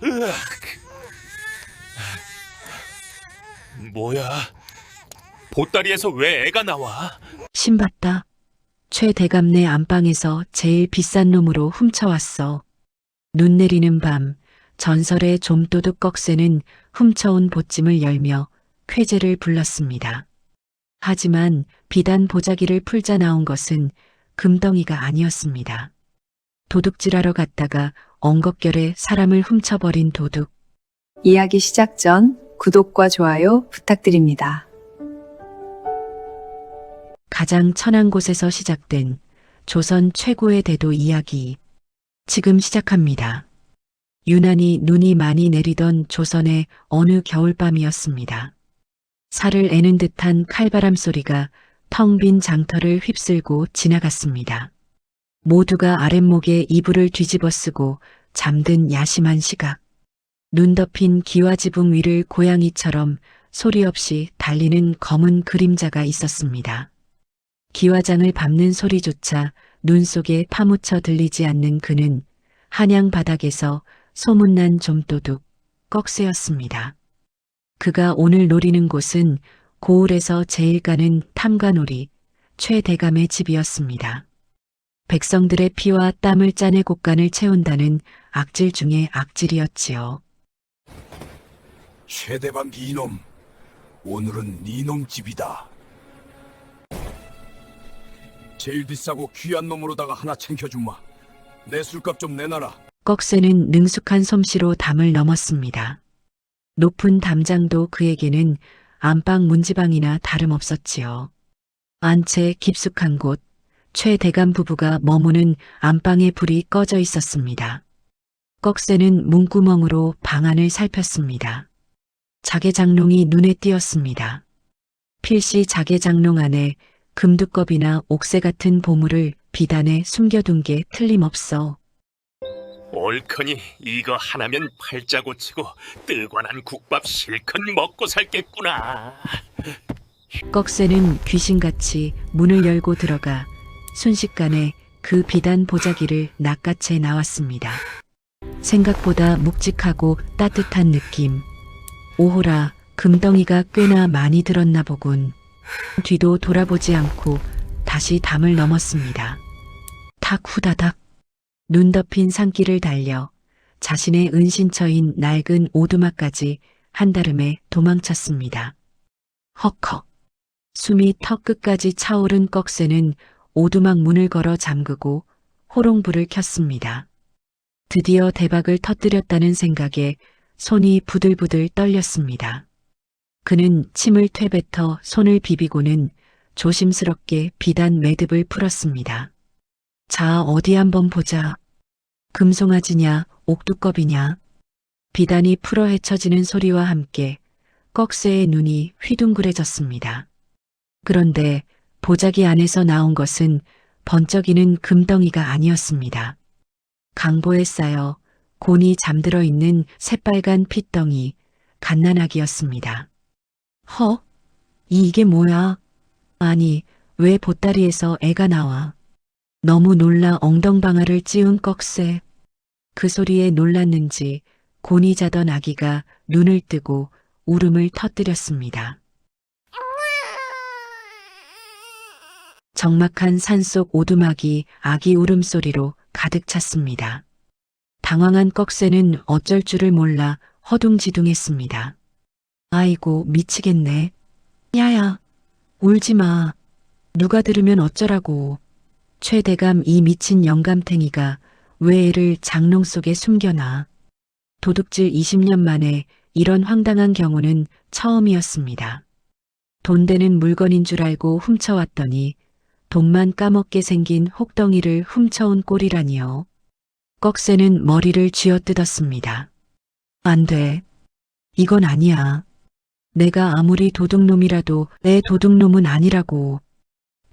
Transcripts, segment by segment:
으악. 뭐야? 보따리에서 왜 애가 나와? 신봤다. 최 대감네 안방에서 제일 비싼 놈으로 훔쳐왔어. 눈 내리는 밤, 전설의 좀도둑 꺽쇠는 훔쳐온 보찜을 열며 쾌재를 불렀습니다. 하지만 비단 보자기를 풀자 나온 것은 금덩이가 아니었습니다. 도둑질하러 갔다가 엉겁결에 사람을 훔쳐버린 도둑. 이야기 시작 전 구독과 좋아요 부탁드립니다. 가장 천한 곳에서 시작된 조선 최고의 대도 이야기. 지금 시작합니다. 유난히 눈이 많이 내리던 조선의 어느 겨울밤이었습니다. 살을 애는 듯한 칼바람 소리가 텅 빈 장터를 휩쓸고 지나갔습니다. 모두가 아랫목에 이불을 뒤집어 쓰고 잠든 야심한 시각. 눈 덮인 기와지붕 위를 고양이처럼 소리 없이 달리는 검은 그림자가 있었습니다. 기와장을 밟는 소리조차 눈 속에 파묻혀 들리지 않는 그는 한양 바닥에서 소문난 좀도둑 꺽쇠였습니다. 그가 오늘 노리는 곳은 고을에서 제일 가는 탐관오리 최 대감의 집이었습니다. 백성들의 피와 땀을 짜내 곳간을 채운다는 악질 중의 악질이었지요. 최대감 이놈, 오늘은 니놈 집이다. 제일 비싸고 귀한 놈으로다가 하나 챙겨주마. 내 술값 좀 내놔라. 꺽쇠는 능숙한 솜씨로 담을 넘었습니다. 높은 담장도 그에게는 안방 문지방이나 다름없었지요. 안채 깊숙한 곳, 최 대감 부부가 머무는 안방에 불이 꺼져 있었습니다. 꺽쇠는 문구멍으로 방 안을 살폈습니다. 자개장롱이 눈에 띄었습니다. 필시 자개장롱 안에 금두껍이나 옥새 같은 보물을 비단에 숨겨둔 게 틀림없어. 옳거니 이거 하나면 팔자 고치고 뜨관한 국밥 실컷 먹고 살겠구나. 꺽쇠는 귀신같이 문을 열고 들어가 순식간에 그 비단 보자기를 낚아채 나왔습니다. 생각보다 묵직하고 따뜻한 느낌. 오호라, 금덩이가 꽤나 많이 들었나 보군. 뒤도 돌아보지 않고 다시 담을 넘었습니다. 탁 후다닥. 눈 덮인 산길을 달려 자신의 은신처인 낡은 오두막까지 한달음에 도망쳤습니다. 헉헉. 숨이 턱 끝까지 차오른 꺽쇠는 오두막 문을 걸어 잠그고 호롱불을 켰습니다. 드디어 대박을 터뜨렸다는 생각에 손이 부들부들 떨렸습니다. 그는 침을 퇴뱉어 손을 비비고는 조심스럽게 비단 매듭을 풀었습니다. 자, 어디 한번 보자. 금송아지냐, 옥두꺼비냐. 비단이 풀어 헤쳐지는 소리와 함께 꺽쇠의 눈이 휘둥그레졌습니다. 그런데 보자기 안에서 나온 것은 번쩍이는 금덩이가 아니었습니다. 강보에 쌓여 곤히 잠들어 있는 새빨간 핏덩이, 갓난아기였습니다. 허? 이게 뭐야? 아니, 왜 보따리에서 애가 나와? 너무 놀라 엉덩방아를 찌운 꺽쇠. 그 소리에 놀랐는지 곤히 자던 아기가 눈을 뜨고 울음을 터뜨렸습니다. 적막한 산속 오두막이 아기 울음소리로 가득 찼습니다. 당황한 꺽쇠는 어쩔 줄을 몰라 허둥지둥했습니다. 아이고, 미치겠네. 야야, 울지 마. 누가 들으면 어쩌라고. 최 대감 이 미친 영감탱이가 왜 애를 장롱 속에 숨겨놔. 도둑질 20년 만에 이런 황당한 경우는 처음이었습니다. 돈 되는 물건인 줄 알고 훔쳐왔더니 돈만 까먹게 생긴 혹덩이를 훔쳐온 꼴이라니요. 꺽쇠는 머리를 쥐어뜯었습니다. 안 돼. 이건 아니야. 내가 아무리 도둑놈이라도 내 도둑놈은 아니라고.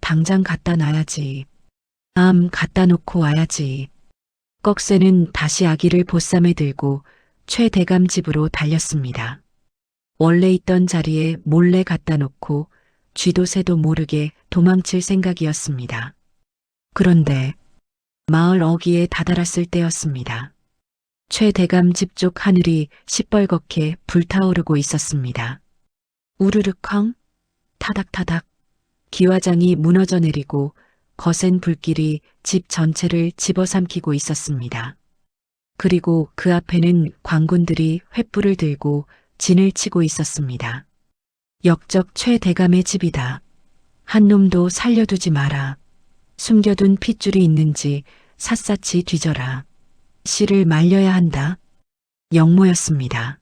당장 갖다 놔야지. 갖다 놓고 와야지. 꺽쇠는 다시 아기를 보쌈에 들고 최 대감 집으로 달렸습니다. 원래 있던 자리에 몰래 갖다 놓고 쥐도 새도 모르게 도망칠 생각이었습니다. 그런데 마을 어귀에 다다랐을 때였습니다. 최대감 집 쪽 하늘이 시뻘겋게 불타오르고 있었습니다. 우르르컹, 타닥타닥, 기와장이 무너져 내리고 거센 불길이 집 전체를 집어삼키고 있었습니다. 그리고 그 앞에는 광군들이 횃불을 들고 진을 치고 있었습니다. 역적 최대감의 집이다. 한 놈도 살려두지 마라. 숨겨둔 핏줄이 있는지 샅샅이 뒤져라. 씨를 말려야 한다. 역모였습니다.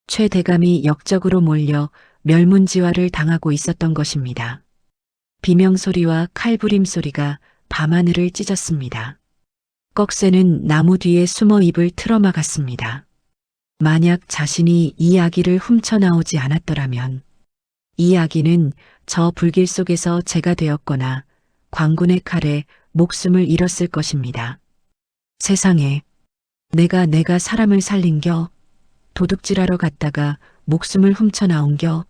최대감이 역적으로 몰려 멸문지화를 당하고 있었던 것입니다. 비명소리와 칼부림 소리가 밤하늘을 찢었습니다. 꺽쇠는 나무 뒤에 숨어 입을 틀어막았습니다. 만약 자신이 이 아기를 훔쳐나오지 않았더라면 이 아기는 저 불길 속에서 재가 되었거나 광군의 칼에 목숨을 잃었을 것입니다. 세상에, 내가 사람을 살린겨? 도둑질하러 갔다가 목숨을 훔쳐나온겨?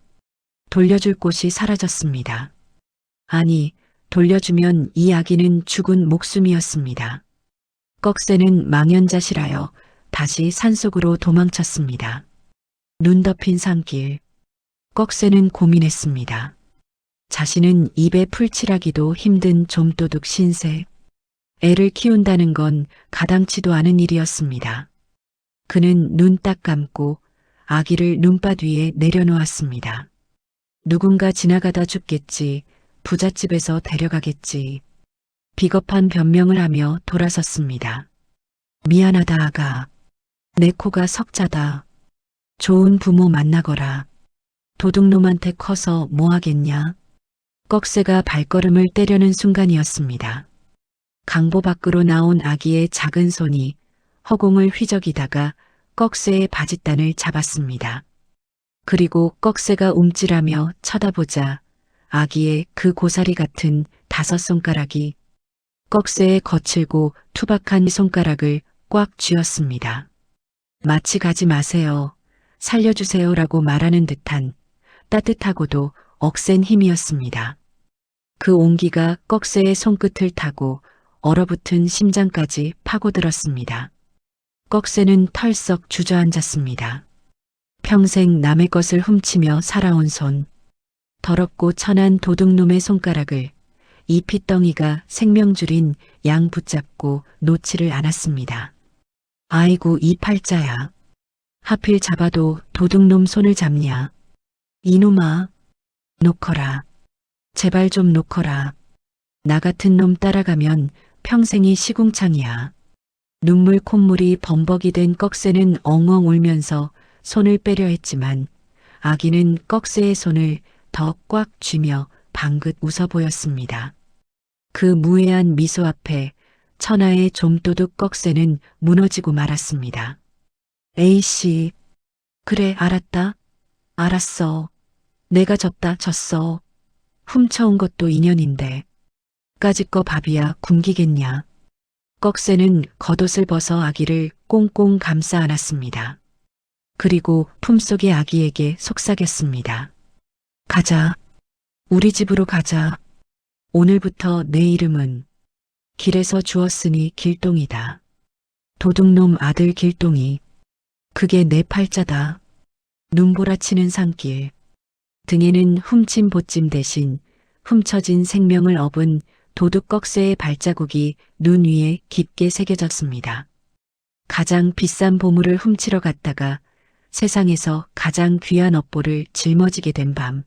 돌려줄 곳이 사라졌습니다. 아니, 돌려주면 이 아기는 죽은 목숨이었습니다. 꺽쇠는 망연자실하여 다시 산속으로 도망쳤습니다. 눈 덮인 산길. 꺽쇠는 고민했습니다. 자신은 입에 풀칠하기도 힘든 좀도둑 신세. 애를 키운다는 건 가당치도 않은 일이었습니다. 그는 눈 딱 감고 아기를 눈밭 위에 내려놓았습니다. 누군가 지나가다 죽겠지, 부잣집에서 데려가겠지. 비겁한 변명을 하며 돌아섰습니다. 미안하다 아가. 내 코가 석자다. 좋은 부모 만나거라. 도둑놈한테 커서 뭐하겠냐. 꺽쇠가 발걸음을 떼려는 순간이었습니다. 강보 밖으로 나온 아기의 작은 손이 허공을 휘저기다가 꺽쇠의 바짓단을 잡았습니다. 그리고 꺽쇠가 움찔하며 쳐다보자 아기의 그 고사리 같은 5손가락이 꺽쇠의 거칠고 투박한 손가락을 꽉 쥐었습니다. 마치 가지 마세요, 살려주세요라고 말하는 듯한 따뜻하고도 억센 힘이었습니다. 그 온기가 꺽쇠의 손끝을 타고 얼어붙은 심장까지 파고들었습니다. 꺽쇠는 털썩 주저앉았습니다. 평생 남의 것을 훔치며 살아온 손, 더럽고 천한 도둑놈의 손가락을 이 핏덩이가 생명줄인 양 붙잡고 놓지를 않았습니다. 아이고 이 팔자야. 하필 잡아도 도둑놈 손을 잡냐. 이놈아, 놓거라. 제발 좀 놓거라. 나 같은 놈 따라가면 평생이 시궁창이야. 눈물 콧물이 범벅이 된 꺽쇠는 엉엉 울면서 손을 빼려 했지만 아기는 꺽쇠의 손을 더 꽉 쥐며 방긋 웃어 보였습니다. 그 무해한 미소 앞에 천하의 좀도둑 꺽쇠는 무너지고 말았습니다. 에이씨, 그래 알았다. 알았어. 내가 졌어. 훔쳐온 것도 인연인데. 까짓 거 밥이야 굶기겠냐. 꺽쇠는 겉옷을 벗어 아기를 꽁꽁 감싸 안았습니다. 그리고 품속의 아기에게 속삭였습니다. 가자. 우리 집으로 가자. 오늘부터 내 이름은 길에서 주었으니 길동이다. 도둑놈 아들 길동이. 그게 내 팔자다. 눈보라치는 산길. 등에는 훔친 보찜 대신 훔쳐진 생명을 업은 도둑 꺽쇠의 발자국이 눈 위에 깊게 새겨졌습니다. 가장 비싼 보물을 훔치러 갔다가 세상에서 가장 귀한 업보를 짊어지게 된 밤.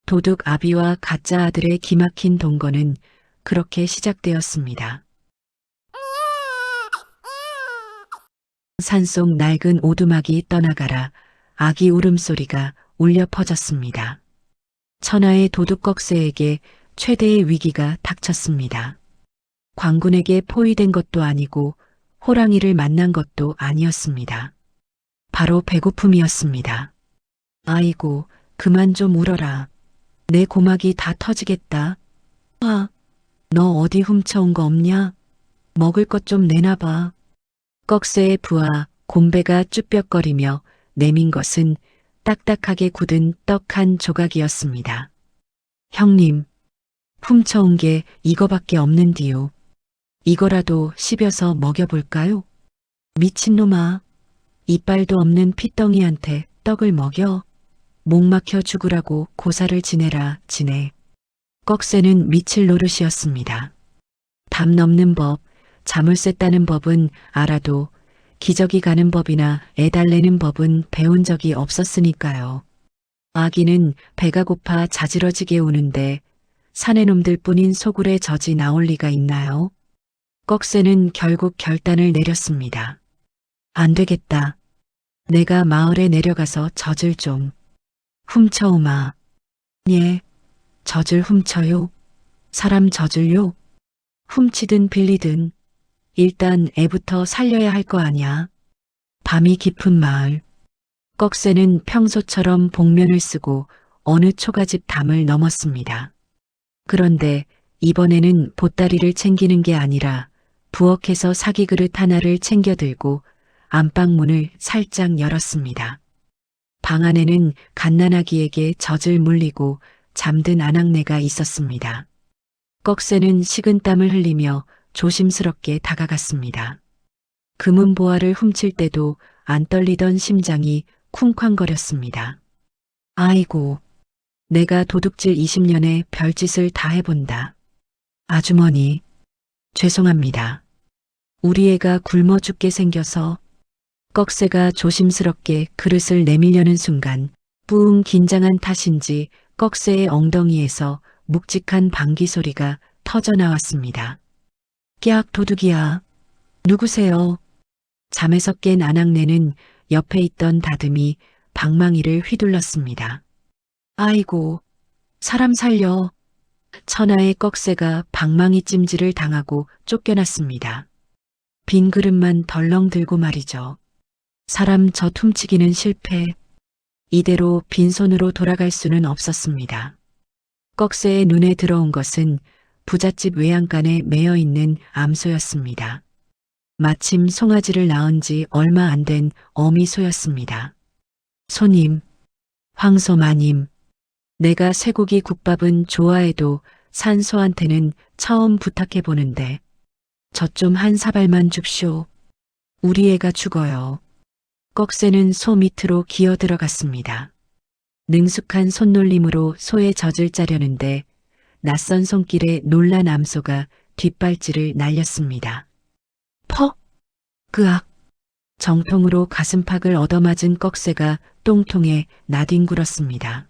도둑 아비와 가짜 아들의 기막힌 동거는 그렇게 시작되었습니다. 산속 낡은 오두막이 떠나가라 아기 울음소리가 울려 퍼졌습니다. 천하의 도둑 꺽쇠에게 최대의 위기가 닥쳤습니다. 광군에게 포위된 것도 아니고 호랑이를 만난 것도 아니었습니다. 바로 배고픔이었습니다. 아이고, 그만 좀 울어라. 내 고막이 다 터지겠다. 아, 너 어디 훔쳐온 거 없냐? 먹을 것 좀 내놔봐. 꺽쇠의 부하 곰배가 쭈뼛거리며 내민 것은 딱딱하게 굳은 떡 한 조각이었습니다. 형님, 훔쳐온 게 이거밖에 없는디요. 이거라도 씹여서 먹여볼까요? 미친놈아. 이빨도 없는 핏덩이한테 떡을 먹여. 목 막혀 죽으라고 고사를 지내라, 지내. 꺽쇠는 미칠 노릇이었습니다. 담 넘는 법, 자물쇠 따는 법은 알아도 기저귀 가는 법이나 애달래는 법은 배운 적이 없었으니까요. 아기는 배가 고파 자지러지게 우는데 사내놈들 뿐인 소굴에 젖이 나올 리가 있나요? 꺽쇠는 결국 결단을 내렸습니다. 안 되겠다. 내가 마을에 내려가서 젖을 좀 훔쳐오마. 예, 젖을 훔쳐요. 사람 젖을요. 훔치든 빌리든 일단 애부터 살려야 할 거 아냐. 밤이 깊은 마을. 꺽쇠는 평소처럼 복면을 쓰고 어느 초가집 담을 넘었습니다. 그런데 이번에는 보따리를 챙기는 게 아니라 부엌에서 사기 그릇 하나를 챙겨 들고 안방 문을 살짝 열었습니다. 방 안에는 갓난아기에게 젖을 물리고 잠든 아낙네가 있었습니다. 꺽쇠는 식은땀을 흘리며 조심스럽게 다가갔습니다. 금은 보화를 훔칠 때도 안 떨리던 심장이 쿵쾅거렸습니다. 아이고, 내가 도둑질 20년에 별짓을 다 해본다. 아주머니, 죄송합니다. 우리 애가 굶어 죽게 생겨서. 꺽쇠가 조심스럽게 그릇을 내밀려는 순간 뿌웅 긴장한 탓인지 꺽쇠의 엉덩이에서 묵직한 방귀 소리가 터져 나왔습니다. 깍 도둑이야. 누구세요? 잠에서 깬 아낙네는 옆에 있던 다듬이 방망이를 휘둘렀습니다. 아이고, 사람 살려. 천하의 꺽쇠가 방망이 찜질을 당하고 쫓겨났습니다. 빈 그릇만 덜렁 들고 말이죠. 사람 젖 훔치기는 실패. 이대로 빈손으로 돌아갈 수는 없었습니다. 꺽쇠의 눈에 들어온 것은 부잣집 외양간에 매여 있는 암소였습니다. 마침 송아지를 낳은 지 얼마 안 된 어미소였습니다. 소님, 황소 마님, 내가 쇠고기 국밥은 좋아해도 산소한테는 처음 부탁해 보는데 저 좀 한 사발만 줍쇼. 우리 애가 죽어요. 꺽쇠는 소 밑으로 기어 들어갔습니다. 능숙한 손놀림으로 소의 젖을 짜려는데 낯선 손길에 놀란 암소가 뒷발질을 날렸습니다. 퍽! 그악! 정통으로 가슴팍을 얻어맞은 꺽쇠가 똥통에 나뒹굴었습니다.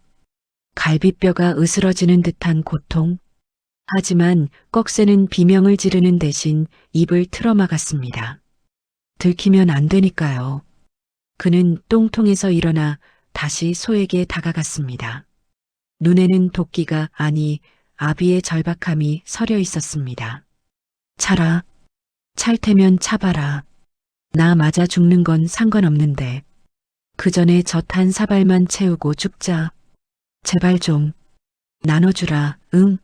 갈비뼈가 으스러지는 듯한 고통. 하지만 꺽쇠는 비명을 지르는 대신 입을 틀어막았습니다. 들키면 안 되니까요. 그는 똥통에서 일어나 다시 소에게 다가갔습니다. 눈에는 도끼가 아니 아비의 절박함이 서려 있었습니다. 차라. 찰 테면 차봐라. 나 맞아 죽는 건 상관없는데 그 전에 젖 한 사발만 채우고 죽자. 제발 좀 나눠주라. 응?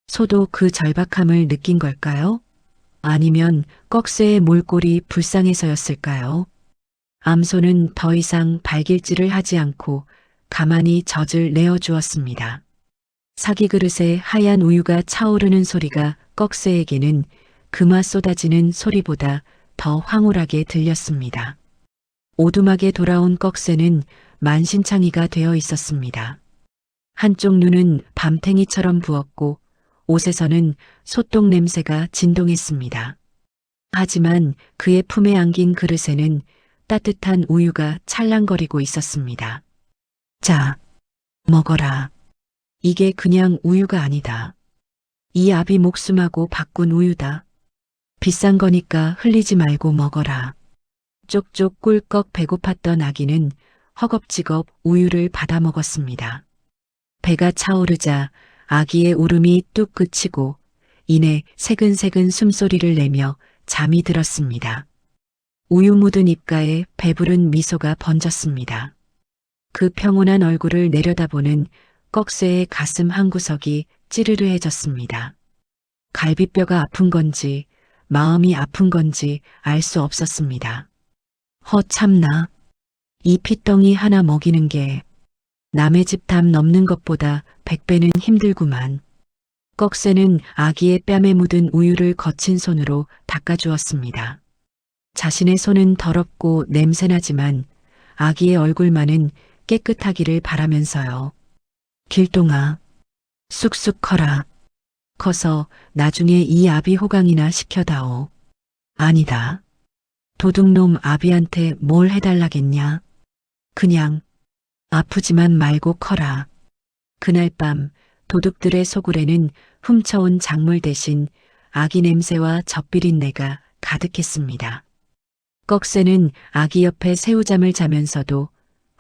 소도 그 절박함을 느낀 걸까요? 아니면 꺽쇠의 몰골이 불쌍해서였을까요? 암소는 더 이상 발길질을 하지 않고 가만히 젖을 내어주었습니다. 사기 그릇에 하얀 우유가 차오르는 소리가 꺽쇠에게는 금화 쏟아지는 소리보다 더 황홀하게 들렸습니다. 오두막에 돌아온 꺽쇠는 만신창이가 되어 있었습니다. 한쪽 눈은 밤탱이처럼 부었고 옷에서는 소똥 냄새가 진동했습니다. 하지만 그의 품에 안긴 그릇에는 따뜻한 우유가 찰랑거리고 있었습니다. 자, 먹어라. 이게 그냥 우유가 아니다. 이 아비 목숨하고 바꾼 우유다. 비싼 거니까 흘리지 말고 먹어라. 쪽쪽 꿀꺽 배고팠던 아기는 허겁지겁 우유를 받아 먹었습니다. 배가 차오르자 아기의 울음이 뚝 그치고 이내 새근새근 숨소리를 내며 잠이 들었습니다. 우유 묻은 입가에 배부른 미소가 번졌습니다. 그 평온한 얼굴을 내려다보는 꺽쇠의 가슴 한구석이 찌르르해졌습니다. 갈비뼈가 아픈 건지 마음이 아픈 건지 알 수 없었습니다. 참나. 이 핏덩이 하나 먹이는 게 남의 집 담 넘는 것보다 100배는 힘들구만. 꺽쇠는 아기의 뺨에 묻은 우유를 거친 손으로 닦아주었습니다. 자신의 손은 더럽고 냄새나지만 아기의 얼굴만은 깨끗하기를 바라면서요. 길동아, 쑥쑥 커라. 커서 나중에 이 아비 호강이나 시켜다오. 아니다. 도둑놈 아비한테 뭘 해달라겠냐. 그냥 아프지만 말고 커라. 그날 밤 도둑들의 소굴에는 훔쳐온 작물 대신 아기 냄새와 젖비린내가 가득했습니다. 꺽쇠는 아기 옆에 새우잠을 자면서도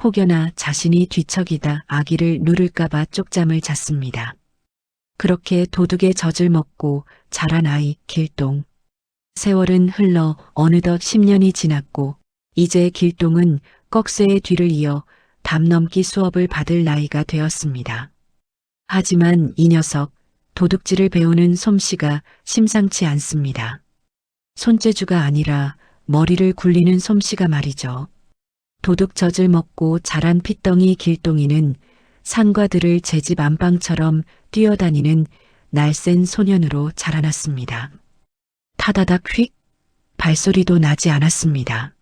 혹여나 자신이 뒤척이다 아기를 누를까봐 쪽잠을 잤습니다. 그렇게 도둑의 젖을 먹고 자란 아이 길동. 세월은 흘러 어느덧 10년이 지났고 이제 길동은 꺽쇠의 뒤를 이어 담넘기 수업을 받을 나이가 되었습니다. 하지만 이 녀석 도둑질을 배우는 솜씨가 심상치 않습니다. 손재주가 아니라 머리를 굴리는 솜씨가 말이죠. 도둑젖을 먹고 자란 핏덩이 길동이는 산과 들을 제 집 안방처럼 뛰어다니는 날쌘 소년으로 자라났습니다. 타다닥 휙 발소리도 나지 않았습니다.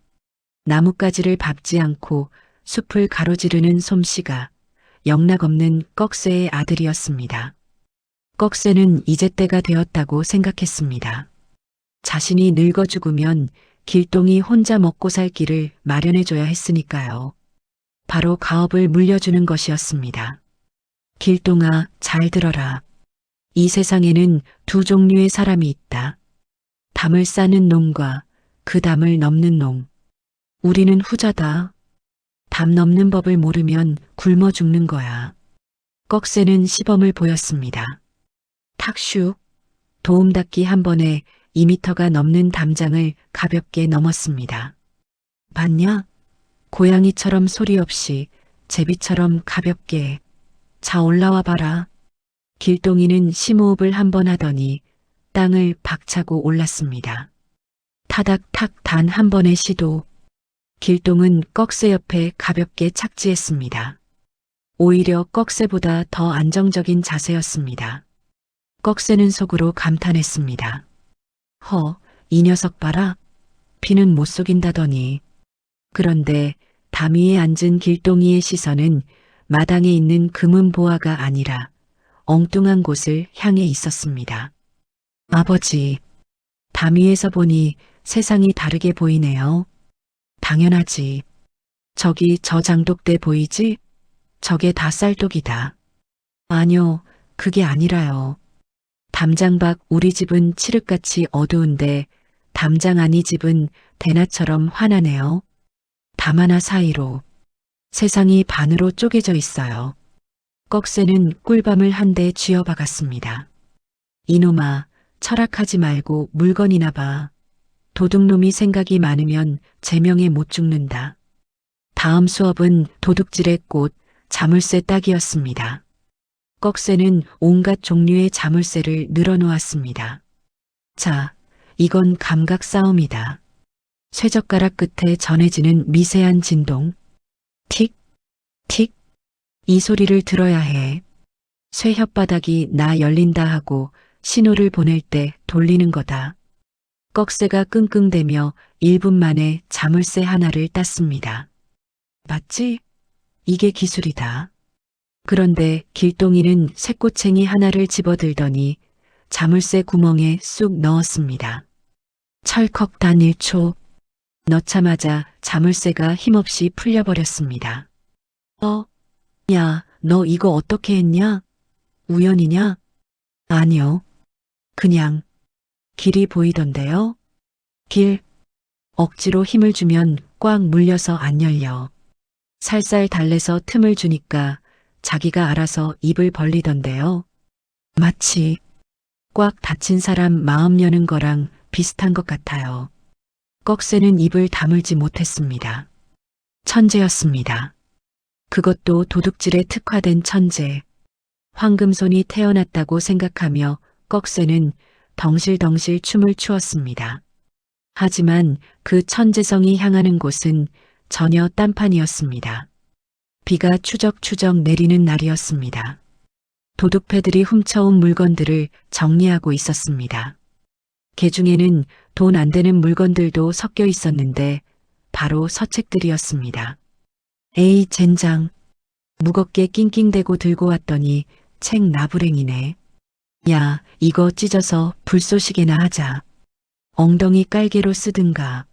나뭇가지를 밟지 않고 숲을 가로지르는 솜씨가 영락없는 꺽쇠의 아들이었습니다. 꺽쇠는 이제 때가 되었다고 생각했습니다. 자신이 늙어 죽으면 길동이 혼자 먹고 살 길을 마련해줘야 했으니까요. 바로 가업을 물려주는 것이었습니다. 길동아, 잘 들어라. 이 세상에는 두 종류의 사람이 있다. 담을 싸는 놈과 그 담을 넘는 놈. 우리는 후자다. 담 넘는 법을 모르면 굶어 죽는 거야. 꺽쇠는 시범을 보였습니다. 탁슉, 도움닫기 한 번에 2미터가 넘는 담장을 가볍게 넘었습니다. 봤냐? 고양이처럼 소리 없이 제비처럼 가볍게. 자, 올라와 봐라. 길동이는 심호흡을 한 번 하더니 땅을 박차고 올랐습니다. 타닥탁 단 한 번의 시도. 길동은 꺽쇠 옆에 가볍게 착지했습니다. 오히려 꺽쇠보다 더 안정적인 자세였습니다. 꺽쇠는 속으로 감탄했습니다. 이 녀석 봐라. 피는 못 속인다더니. 그런데 담 위에 앉은 길동이의 시선은 마당에 있는 금은 보화가 아니라 엉뚱한 곳을 향해 있었습니다. 아버지, 담 위에서 보니 세상이 다르게 보이네요. 당연하지. 저기 저 장독대 보이지? 저게 다 쌀독이다. 아니요, 그게 아니라요. 담장 밖 우리 집은 칠흑같이 어두운데 담장 안이 집은 대낮처럼 환하네요. 담 하나 사이로 세상이 반으로 쪼개져 있어요. 꺽쇠는 꿀밤을 한 대 쥐어박았습니다. 이놈아, 철학하지 말고 물건이나 봐. 도둑놈이 생각이 많으면 제명에 못 죽는다. 다음 수업은 도둑질의 꽃, 자물쇠 따기였습니다. 꺽쇠는 온갖 종류의 자물쇠를 늘어놓았습니다. 자, 이건 감각 싸움이다. 쇠젓가락 끝에 전해지는 미세한 진동. 틱, 틱. 이 소리를 들어야 해. 쇠 혓바닥이 나 열린다 하고 신호를 보낼 때 돌리는 거다. 꺽쇠가 끙끙대며 1분 만에 자물쇠 하나를 땄습니다. 맞지? 이게 기술이다. 그런데 길동이는 쇠꼬챙이 하나를 집어들더니 자물쇠 구멍에 쑥 넣었습니다. 철컥 단 1초. 넣자마자 자물쇠가 힘없이 풀려버렸습니다. 야, 너 이거 어떻게 했냐? 우연이냐? 아니요. 그냥 길이 보이던데요? 길. 억지로 힘을 주면 꽉 물려서 안 열려. 살살 달래서 틈을 주니까 자기가 알아서 입을 벌리던데요. 마치 꽉 닫힌 사람 마음 여는 거랑 비슷한 것 같아요. 꺽쇠는 입을 다물지 못했습니다. 천재였습니다. 그것도 도둑질에 특화된 천재. 황금손이 태어났다고 생각하며 꺽쇠는 덩실덩실 춤을 추었습니다. 하지만 그 천재성이 향하는 곳은 전혀 딴판이었습니다. 비가 추적추적 내리는 날이었습니다. 도둑패들이 훔쳐온 물건들을 정리하고 있었습니다. 개중에는 돈 안 되는 물건들도 섞여 있었는데 바로 서책들이었습니다. 에이 젠장. 무겁게 낑낑대고 들고 왔더니 책 나부랭이네. 야, 이거 찢어서 불쏘시개나 하자. 엉덩이 깔개로 쓰든가.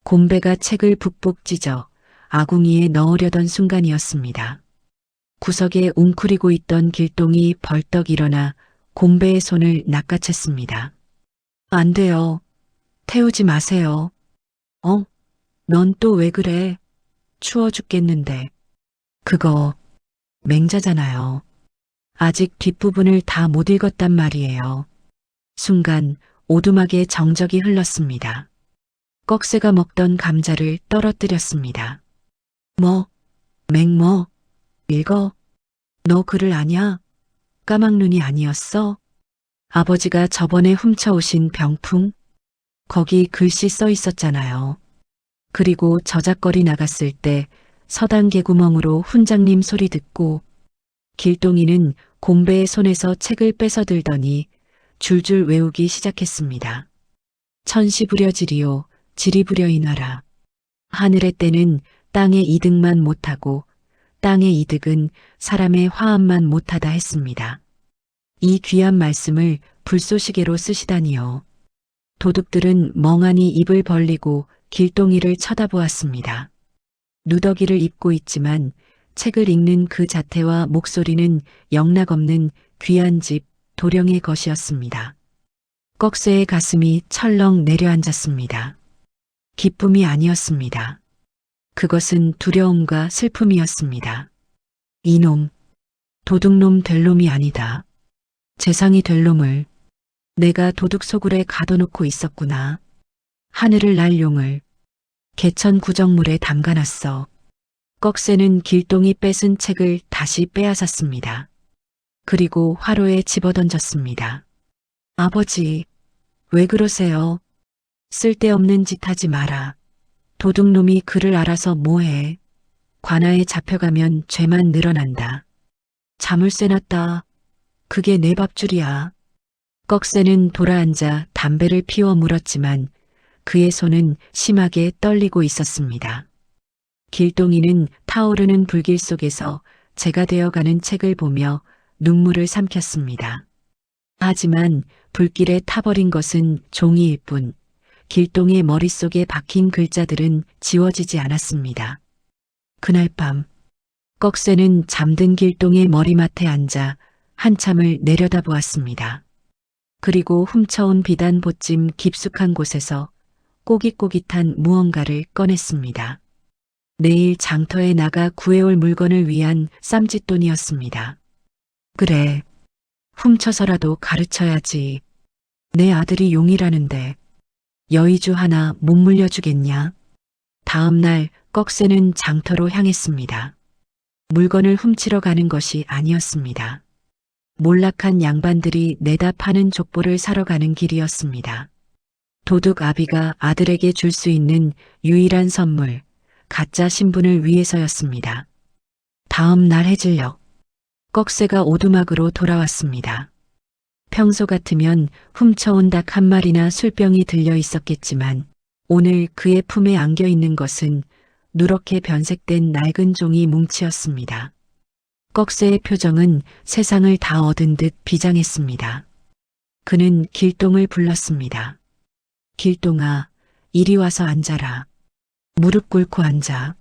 곰배가 책을 북북 찢어 아궁이에 넣으려던 순간이었습니다. 구석에 웅크리고 있던 길동이 벌떡 일어나 곰배의 손을 낚아챘습니다. 안 돼요. 태우지 마세요. 넌 또 왜 그래? 추워 죽겠는데. 그거 맹자잖아요. 아직 뒷부분을 다 못 읽었단 말이에요. 순간 오두막에 정적이 흘렀습니다. 꺽쇠가 먹던 감자를 떨어뜨렸습니다. 맹뭐, 읽어? 너 글을 아냐? 까막눈이 아니었어? 아버지가 저번에 훔쳐오신 병풍? 거기 글씨 써 있었잖아요. 그리고 저작거리 나갔을 때 서당 개구멍으로 훈장님 소리 듣고 길동이는 곰배의 손에서 책을 뺏어들더니 줄줄 외우기 시작했습니다. 천시부려지리요 지리부려이나라. 하늘의 때는 땅의 이득만 못하고 땅의 이득은 사람의 화합만 못하다 했습니다. 이 귀한 말씀을 불쏘시개로 쓰시다니요. 도둑들은 멍하니 입을 벌리고 길동이를 쳐다보았습니다. 누더기를 입고 있지만 책을 읽는 그 자태와 목소리는 영락없는 귀한 집 도령의 것이었습니다. 꺽쇠의 가슴이 철렁 내려앉았습니다. 기쁨이 아니었습니다. 그것은 두려움과 슬픔이었습니다. 이놈, 도둑놈 될 놈이 아니다. 재상이 될 놈을 내가 도둑 소굴에 가둬놓고 있었구나. 하늘을 날 용을 개천 구정물에 담가놨어. 꺽쇠는 길동이 뺏은 책을 다시 빼앗았습니다. 그리고 화로에 집어던졌습니다. 아버지, 왜 그러세요? 쓸데없는 짓 하지 마라. 도둑놈이 글을 알아서 뭐해. 관아에 잡혀가면 죄만 늘어난다. 자물쇠 놨다. 그게 내 밥줄이야. 꺽쇠는 돌아앉아 담배를 피워 물었지만 그의 손은 심하게 떨리고 있었습니다. 길동이는 타오르는 불길 속에서 재가 되어가는 책을 보며 눈물을 삼켰습니다. 하지만 불길에 타버린 것은 종이일 뿐 길동의 머릿속에 박힌 글자들은 지워지지 않았습니다. 그날 밤 꺽쇠는 잠든 길동의 머리맡에 앉아 한참을 내려다보았습니다. 그리고 훔쳐온 비단 보찜 깊숙한 곳에서 꼬깃꼬깃한 무언가를 꺼냈습니다. 내일 장터에 나가 구해올 물건을 위한 쌈짓돈이었습니다. 그래, 훔쳐서라도 가르쳐야지. 내 아들이 용이라는데 여의주 하나 못 물려주겠냐? 다음 날 꺽쇠는 장터로 향했습니다. 물건을 훔치러 가는 것이 아니었습니다. 몰락한 양반들이 내다 파는 족보를 사러 가는 길이었습니다. 도둑 아비가 아들에게 줄 수 있는 유일한 선물, 가짜 신분을 위해서였습니다. 다음 날 해질녘, 꺽쇠가 오두막으로 돌아왔습니다. 평소 같으면 훔쳐온 닭 한 마리나 술병이 들려 있었겠지만 오늘 그의 품에 안겨 있는 것은 누렇게 변색된 낡은 종이 뭉치였습니다. 꺽쇠의 표정은 세상을 다 얻은 듯 비장했습니다. 그는 길동을 불렀습니다. 길동아, 이리 와서 앉아라. 무릎 꿇고 앉아.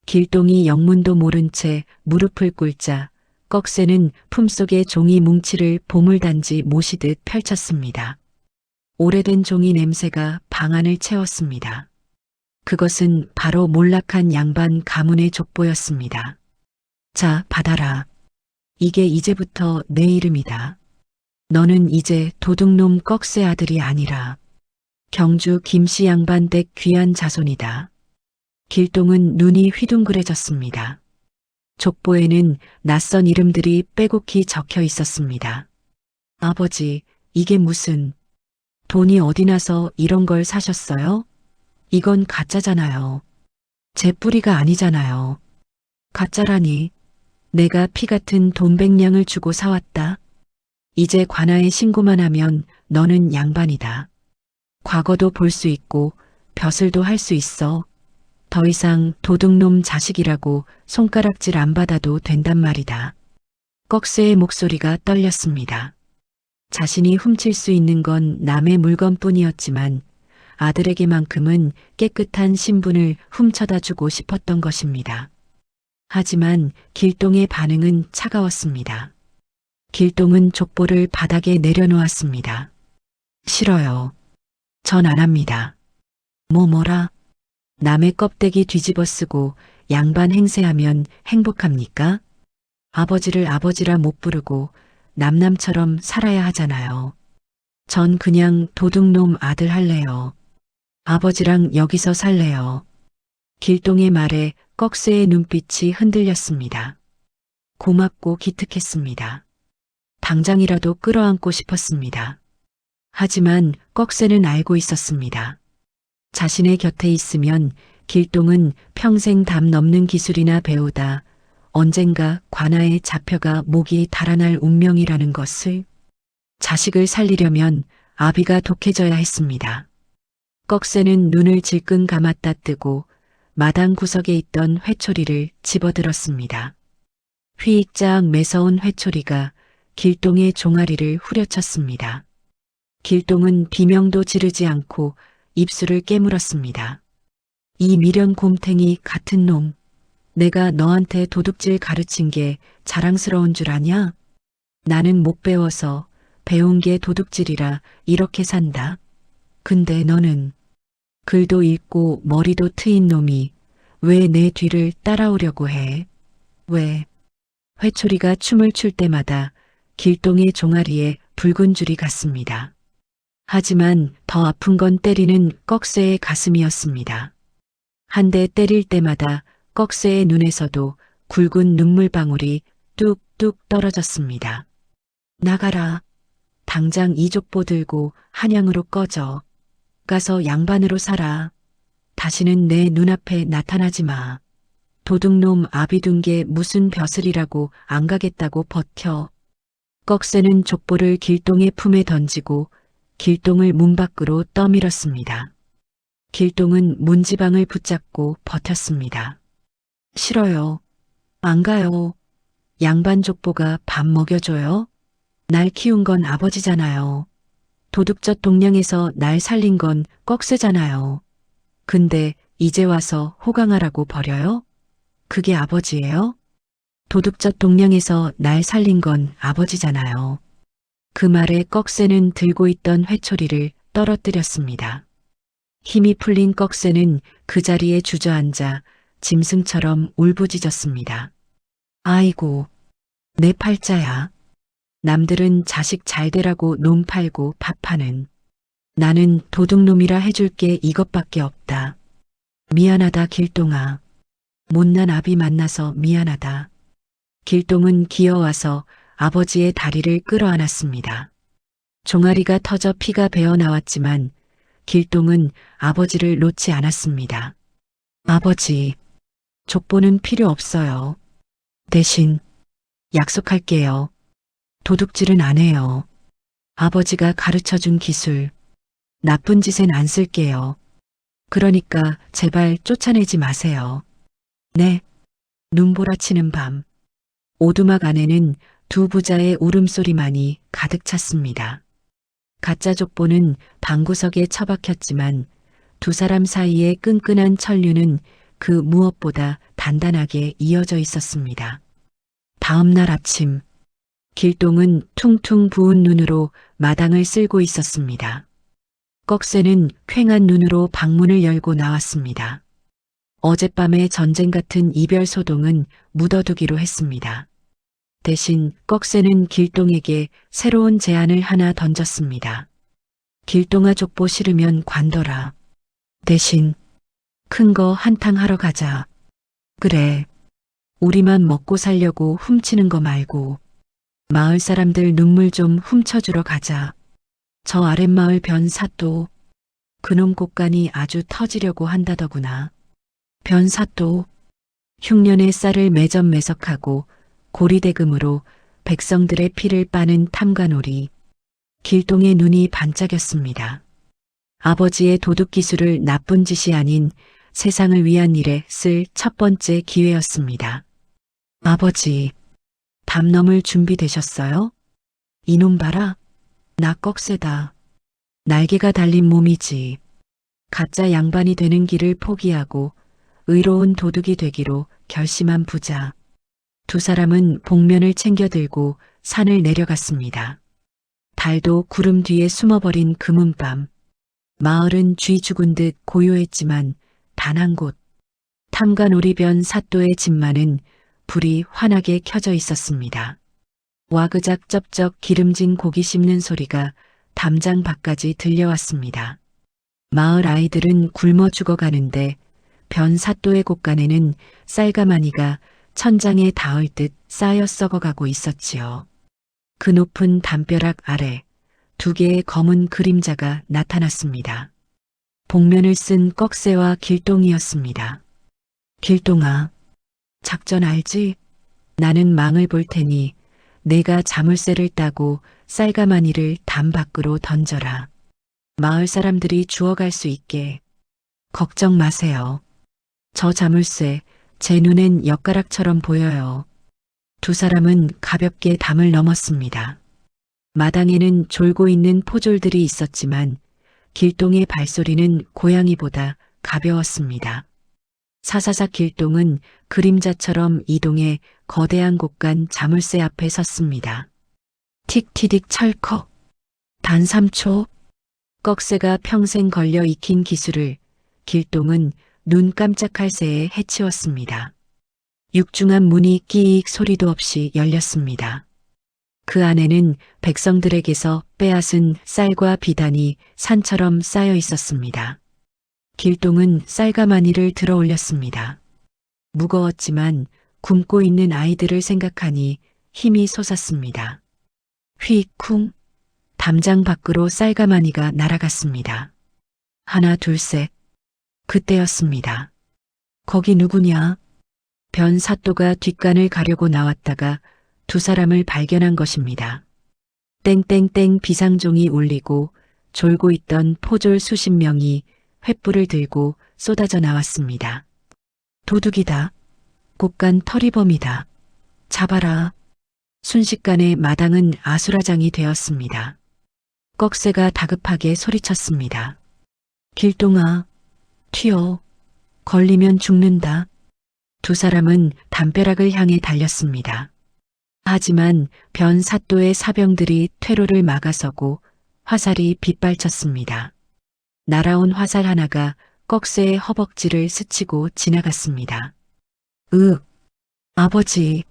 길동이 영문도 모른 채 무릎을 꿇자 꺽쇠는 품속의 종이 뭉치를 보물단지 모시듯 펼쳤습니다. 오래된 종이 냄새가 방 안을 채웠습니다. 그것은 바로 몰락한 양반 가문의 족보였습니다. 자, 받아라. 이게 이제부터 내 이름이다. 너는 이제 도둑놈 꺽쇠 아들이 아니라 경주 김씨 양반 댁 귀한 자손이다. 길동은 눈이 휘둥그레졌습니다. 족보에는 낯선 이름들이 빼곡히 적혀 있었습니다. 아버지, 이게 무슨 돈이 어디 나서 이런 걸 사셨어요? 이건 가짜잖아요. 제 뿌리가 아니잖아요. 가짜라니. 내가 피 같은 돈 100냥을 주고 사왔다. 이제 관아에 신고만 하면 너는 양반이다. 과거도 볼 수 있고 벼슬도 할 수 있어. 더 이상 도둑놈 자식이라고 손가락질 안 받아도 된단 말이다. 꺽쇠의 목소리가 떨렸습니다. 자신이 훔칠 수 있는 건 남의 물건뿐이었지만 아들에게만큼은 깨끗한 신분을 훔쳐다 주고 싶었던 것입니다. 하지만 길동의 반응은 차가웠습니다. 길동은 족보를 바닥에 내려놓았습니다. 싫어요. 전 안 합니다. 뭐라? 남의 껍데기 뒤집어 쓰고 양반 행세하면 행복합니까? 아버지를 아버지라 못 부르고 남남처럼 살아야 하잖아요. 전 그냥 도둑놈 아들 할래요. 아버지랑 여기서 살래요. 길동의 말에 꺽쇠의 눈빛이 흔들렸습니다. 고맙고 기특했습니다. 당장이라도 끌어안고 싶었습니다. 하지만 꺽쇠는 알고 있었습니다. 자신의 곁에 있으면 길동은 평생 담 넘는 기술이나 배우다 언젠가 관아에 잡혀가 목이 달아날 운명이라는 것을. 자식을 살리려면 아비가 독해져야 했습니다. 꺽쇠는 눈을 질끈 감았다 뜨고 마당 구석에 있던 회초리를 집어들었습니다. 휘익작 매서운 회초리가 길동의 종아리를 후려쳤습니다. 길동은 비명도 지르지 않고 입술을 깨물었습니다. 이 미련 곰탱이 같은 놈, 내가 너한테 도둑질 가르친 게 자랑스러운 줄 아냐? 나는 못 배워서 배운 게 도둑질이라 이렇게 산다. 근데 너는 글도 읽고 머리도 트인 놈이 왜 내 뒤를 따라오려고 해? 왜? 회초리가 춤을 출 때마다 길동의 종아리에 붉은 줄이 갔습니다. 하지만 더 아픈 건 때리는 꺽쇠의 가슴이었습니다. 한 대 때릴 때마다 꺽쇠의 눈에서도 굵은 눈물방울이 뚝뚝 떨어졌습니다. 나가라. 당장 이 족보 들고 한양으로 꺼져. 가서 양반으로 살아. 다시는 내 눈앞에 나타나지 마. 도둑놈 아비둔 게 무슨 벼슬이라고 안 가겠다고 버텨. 꺽쇠는 족보를 길동의 품에 던지고 길동을 문 밖으로 떠밀었습니다. 길동은 문지방을 붙잡고 버텼습니다. 싫어요. 안 가요. 양반 족보가 밥 먹여줘요? 날 키운 건 아버지잖아요. 도둑젓 동량에서 날 살린 건 꺽쇠잖아요. 근데 이제 와서 호강하라고 버려요? 그게 아버지예요? 도둑젓 동량에서 날 살린 건 아버지잖아요. 그 말에 꺽쇠는 들고 있던 회초리를 떨어뜨렸습니다. 힘이 풀린 꺽쇠는 그 자리에 주저앉아 짐승처럼 울부짖었습니다. 아이고, 내 팔자야. 남들은 자식 잘 되라고 놈 팔고 밥하는. 나는 도둑놈이라 해줄 게 이것밖에 없다. 미안하다 길동아. 못난 아비 만나서 미안하다. 길동은 기어와서 아버지의 다리를 끌어안았습니다. 종아리가 터져 피가 배어 나왔지만 길동은 아버지를 놓지 않았습니다. 아버지, 족보는 필요 없어요. 대신 약속할게요. 도둑질은 안 해요. 아버지가 가르쳐준 기술, 나쁜 짓엔 안 쓸게요. 그러니까 제발 쫓아내지 마세요. 네. 눈보라치는 밤. 오두막 안에는 두 부자의 울음소리만이 가득 찼습니다. 가짜 족보는 방구석에 처박혔지만 두 사람 사이의 끈끈한 천류는 그 무엇보다 단단하게 이어져 있었습니다. 다음 날 아침, 길동은 퉁퉁 부은 눈으로 마당을 쓸고 있었습니다. 꺽쇠는 퀭한 눈으로 방문을 열고 나왔습니다. 어젯밤의 전쟁 같은 이별 소동은 묻어두기로 했습니다. 대신 꺽쇠는 길동에게 새로운 제안을 하나 던졌습니다. 길동아 족보 싫으면 관둬라. 대신 큰 거 한탕 하러 가자. 그래. 우리만 먹고 살려고 훔치는 거 말고 마을 사람들 눈물 좀 훔쳐주러 가자. 저 아랫마을 변사또. 그놈 곳간이 아주 터지려고 한다더구나. 변사또. 흉년의 쌀을 매점매석하고 고리대금으로 백성들의 피를 빠는 탐관오리. 길동의 눈이 반짝였습니다. 아버지의 도둑 기술을 나쁜 짓이 아닌 세상을 위한 일에 쓸 첫 번째 기회였습니다. 아버지, 담 넘을 준비 되셨어요? 이놈 봐라. 나 꺽쇠다. 날개가 달린 몸이지. 가짜 양반이 되는 길을 포기하고 의로운 도둑이 되기로 결심한 부자. 두 사람은 복면을 챙겨 들고 산을 내려갔습니다. 달도 구름 뒤에 숨어버린 금은밤. 마을은 쥐 죽은 듯 고요했지만 단 한 곳. 탐관오리변 사또의 집만은 불이 환하게 켜져 있었습니다. 와그작 쩝쩝 기름진 고기 씹는 소리가 담장 밖까지 들려왔습니다. 마을 아이들은 굶어 죽어가는데 변 사또의 곳간에는 쌀가마니가 천장에 닿을 듯 쌓여 썩어가고 있었지요. 그 높은 담벼락 아래 두 개의 검은 그림자가 나타났습니다. 복면을 쓴 꺽쇠와 길동이었습니다. 길동아, 작전 알지? 나는 망을 볼 테니 내가 자물쇠를 따고 쌀가마니를 담 밖으로 던져라. 마을 사람들이 주워갈 수 있게. 걱정 마세요. 저 자물쇠 제 눈엔 엿가락처럼 보여요. 두 사람은 가볍게 담을 넘었습니다. 마당에는 졸고 있는 포졸들이 있었지만 길동의 발소리는 고양이보다 가벼웠습니다. 사사삭 길동은 그림자처럼 이동해 거대한 곳간 자물쇠 앞에 섰습니다. 틱티딕 철컥. 단 3초. 꺽쇠가 평생 걸려 익힌 기술을 길동은 눈 깜짝할 새에 해치웠습니다. 육중한 문이 끼익 소리도 없이 열렸습니다. 그 안에는 백성들에게서 빼앗은 쌀과 비단이 산처럼 쌓여 있었습니다. 길동은 쌀가마니를 들어 올렸습니다. 무거웠지만 굶고 있는 아이들을 생각하니 힘이 솟았습니다. 휘쿵. 담장 밖으로 쌀가마니가 날아갔습니다. 하나 둘 셋. 그때였습니다. 거기 누구냐? 변 사또가 뒷간을 가려고 나왔다가 두 사람을 발견한 것입니다. 땡땡땡 비상종이 울리고 졸고 있던 포졸 수십 명이 횃불을 들고 쏟아져 나왔습니다. 도둑이다. 곳간 털이범이다. 잡아라. 순식간에 마당은 아수라장이 되었습니다. 꺽쇠가 다급하게 소리쳤습니다. 길동아, 튀어. 걸리면 죽는다. 두 사람은 담벼락을 향해 달렸습니다. 하지만 변 사또의 사병들이 퇴로를 막아서고 화살이 빗발쳤습니다. 날아온 화살 하나가 꺽쇠의 허벅지를 스치고 지나갔습니다. 아버지.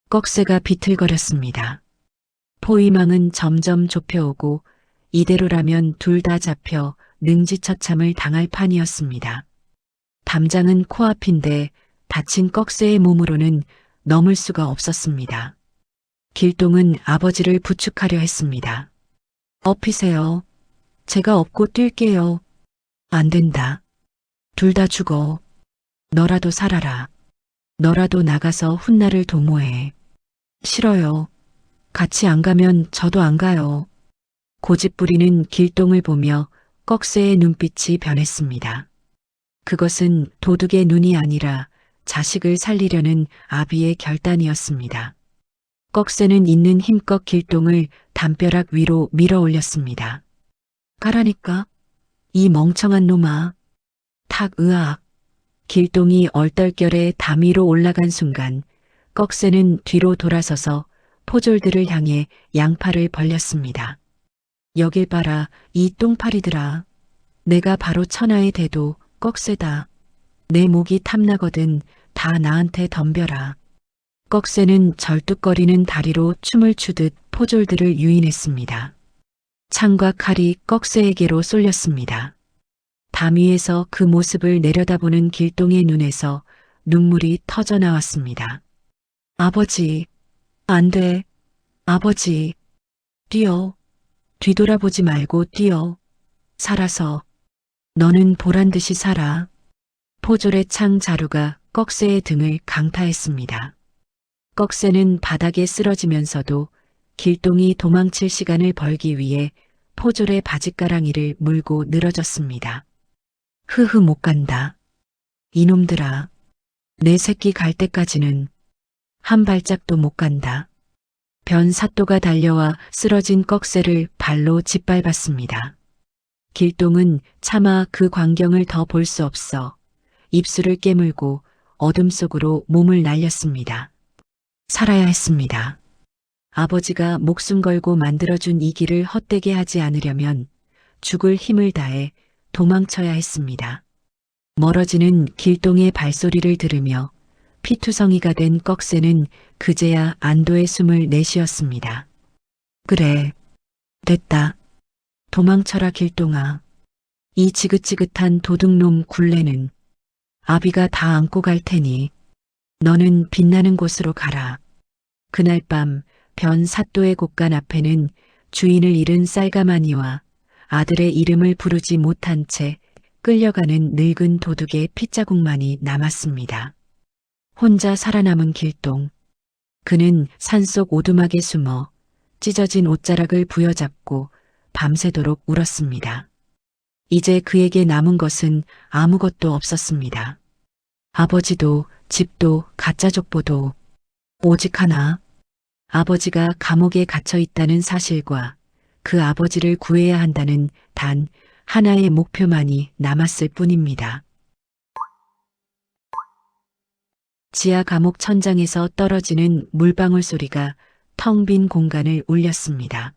꺽쇠가 비틀거렸습니다. 포위망은 점점 좁혀오고 이대로라면 둘 다 잡혀 능지처참을 당할 판이었습니다. 담장은 코앞인데 다친 꺽쇠의 몸으로는 넘을 수가 없었습니다. 길동은 아버지를 부축하려 했습니다. 업히세요. 제가 업고 뛸게요. 안 된다. 둘 다 죽어. 너라도 살아라. 너라도 나가서 훗날을 도모해. 싫어요. 같이 안 가면 저도 안 가요. 고집부리는 길동을 보며 꺽쇠의 눈빛이 변했습니다. 그것은 도둑의 눈이 아니라 자식을 살리려는 아비의 결단이었습니다. 꺽쇠는 있는 힘껏 길동을 담벼락 위로 밀어 올렸습니다. 가라니까. 이 멍청한 놈아. 탁 으악. 길동이 얼떨결에 담 위로 올라간 순간 꺽쇠는 뒤로 돌아서서 포졸들을 향해 양팔을 벌렸습니다. 여길 봐라, 이 똥파리들아. 내가 바로 천하의 대도 꺽쇠다. 내 목이 탐나거든 다 나한테 덤벼라. 꺽쇠는 절뚝거리는 다리로 춤을 추듯 포졸들을 유인했습니다. 창과 칼이 꺽쇠에게로 쏠렸습니다. 담 위에서 그 모습을 내려다보는 길동의 눈에서 눈물이 터져 나왔습니다. 아버지, 안 돼. 아버지, 뛰어. 뒤돌아보지 말고 뛰어. 살아서. 너는 보란듯이 살아. 포졸의 창 자루가 꺽쇠의 등을 강타했습니다. 꺽쇠는 바닥에 쓰러지면서도 길동이 도망칠 시간을 벌기 위해 포졸의 바짓가랑이를 물고 늘어졌습니다. 흐흐 못 간다. 이놈들아. 내 새끼 갈 때까지는 한 발짝도 못 간다. 변사또가 달려와 쓰러진 꺽쇠를 발로 짓밟았습니다. 길동은 차마 그 광경을 더 볼 수 없어 입술을 깨물고 어둠 속으로 몸을 날렸습니다. 살아야 했습니다. 아버지가 목숨 걸고 만들어준 이 길을 헛되게 하지 않으려면 죽을 힘을 다해 도망쳐야 했습니다. 멀어지는 길동의 발소리를 들으며 피투성이가 된 꺽쇠는 그제야 안도의 숨을 내쉬었습니다. 그래, 됐다. 도망쳐라 길동아. 이 지긋지긋한 도둑놈 굴레는 아비가 다 안고 갈 테니 너는 빛나는 곳으로 가라. 그날 밤 변사또의 곳간 앞에는 주인을 잃은 쌀가마니와 아들의 이름을 부르지 못한 채 끌려가는 늙은 도둑의 핏자국만이 남았습니다. 혼자 살아남은 길동. 그는 산속 오두막에 숨어 찢어진 옷자락을 부여잡고 밤새도록 울었습니다. 이제 그에게 남은 것은 아무것도 없었습니다. 아버지도 집도 가짜 족보도 오직 하나. 아버지가 감옥에 갇혀 있다는 사실과 그 아버지를 구해야 한다는 단 하나의 목표만이 남았을 뿐입니다. 지하 감옥 천장에서 떨어지는 물방울 소리가 텅 빈 공간을 울렸습니다.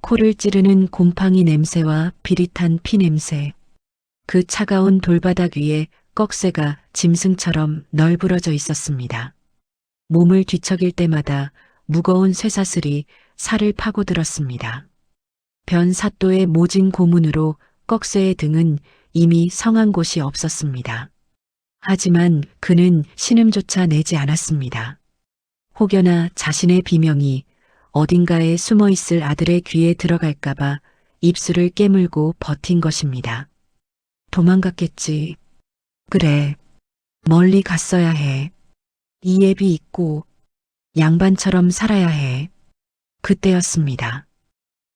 코를 찌르는 곰팡이 냄새와 비릿한 피 냄새. 그 차가운 돌바닥 위에 꺽쇠가 짐승처럼 널브러져 있었습니다. 몸을 뒤척일 때마다 무거운 쇠사슬이 살을 파고들었습니다. 변사또의 모진 고문으로 꺽쇠의 등은 이미 성한 곳이 없었습니다. 하지만 그는 신음조차 내지 않았습니다. 혹여나 자신의 비명이 어딘가에 숨어 있을 아들의 귀에 들어갈까봐 입술을 깨물고 버틴 것입니다. 도망갔겠지. 그래, 멀리 갔어야 해. 이예비 있고 양반처럼 살아야 해. 그때였습니다.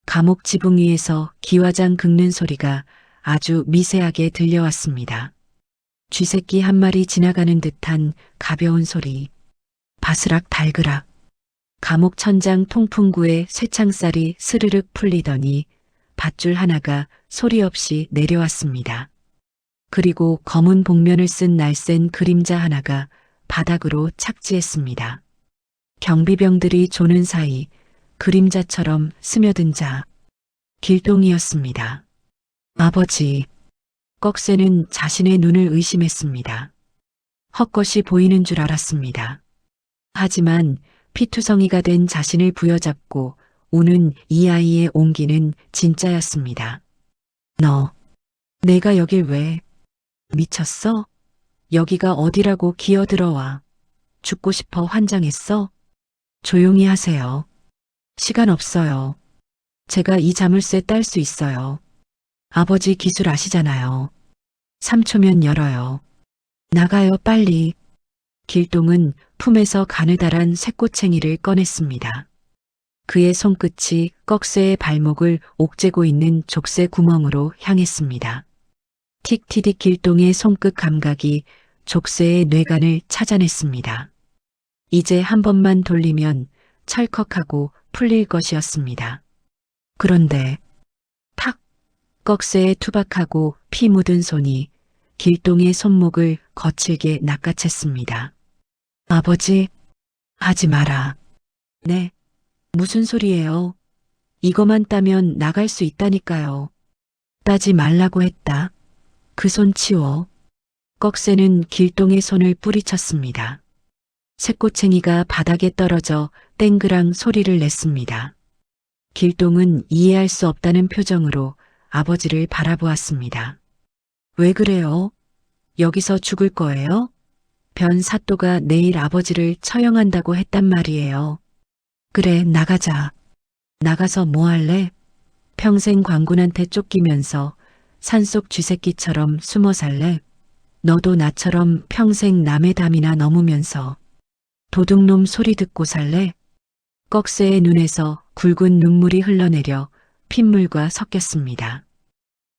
감옥 지붕 위에서 기와장 긁는 소리가 아주 미세하게 들려왔습니다. 쥐새끼 한 마리 지나가는 듯한 가벼운 소리. 바스락 달그락. 감옥 천장 통풍구에 쇠창살이 스르륵 풀리더니 밧줄 하나가 소리 없이 내려왔습니다. 그리고 검은 복면을 쓴 날쌘 그림자 하나가 바닥으로 착지했습니다. 경비병들이 조는 사이 그림자처럼 스며든 자, 길동이었습니다. 아버지. 꺽쇠는 자신의 눈을 의심했습니다. 헛것이 보이는 줄 알았습니다. 하지만 피투성이가 된 자신을 부여잡고 우는 이 아이의 온기는 진짜였습니다. 너, 내가 여길 왜? 미쳤어? 여기가 어디라고 기어들어와. 죽고 싶어 환장했어? 조용히 하세요. 시간 없어요. 제가 이 자물쇠 딸 수 있어요. 아버지 기술 아시잖아요. 3초면 열어요. 나가요 빨리. 길동은 품에서 가느다란 쇠꼬챙이를 꺼냈습니다. 그의 손끝이 꺽쇠의 발목을 옥죄고 있는 족쇄 구멍으로 향했습니다. 틱티딕 길동의 손끝 감각이 족쇄의 뇌관을 찾아냈습니다. 이제 한 번만 돌리면 철컥하고 풀릴 것이었습니다. 그런데 탁! 꺽쇠에 투박하고 피 묻은 손이 길동의 손목을 거칠게 낚아챘습니다. 아버지, 하지 마라. 네, 무슨 소리예요? 이거만 따면 나갈 수 있다니까요. 따지 말라고 했다. 그 손 치워. 꺽쇠는 길동의 손을 뿌리쳤습니다. 쇠꼬챙이가 바닥에 떨어져 땡그랑 소리를 냈습니다. 길동은 이해할 수 없다는 표정으로 아버지를 바라보았습니다. 왜 그래요? 여기서 죽을 거예요? 변사또가 내일 아버지를 처형한다고 했단 말이에요. 그래, 나가자. 나가서 뭐 할래? 평생 광군한테 쫓기면서 산속 쥐새끼처럼 숨어 살래? 너도 나처럼 평생 남의 담이나 넘으면서 도둑놈 소리 듣고 살래? 꺽쇠의 눈에서 굵은 눈물이 흘러내려 핏물과 섞였습니다.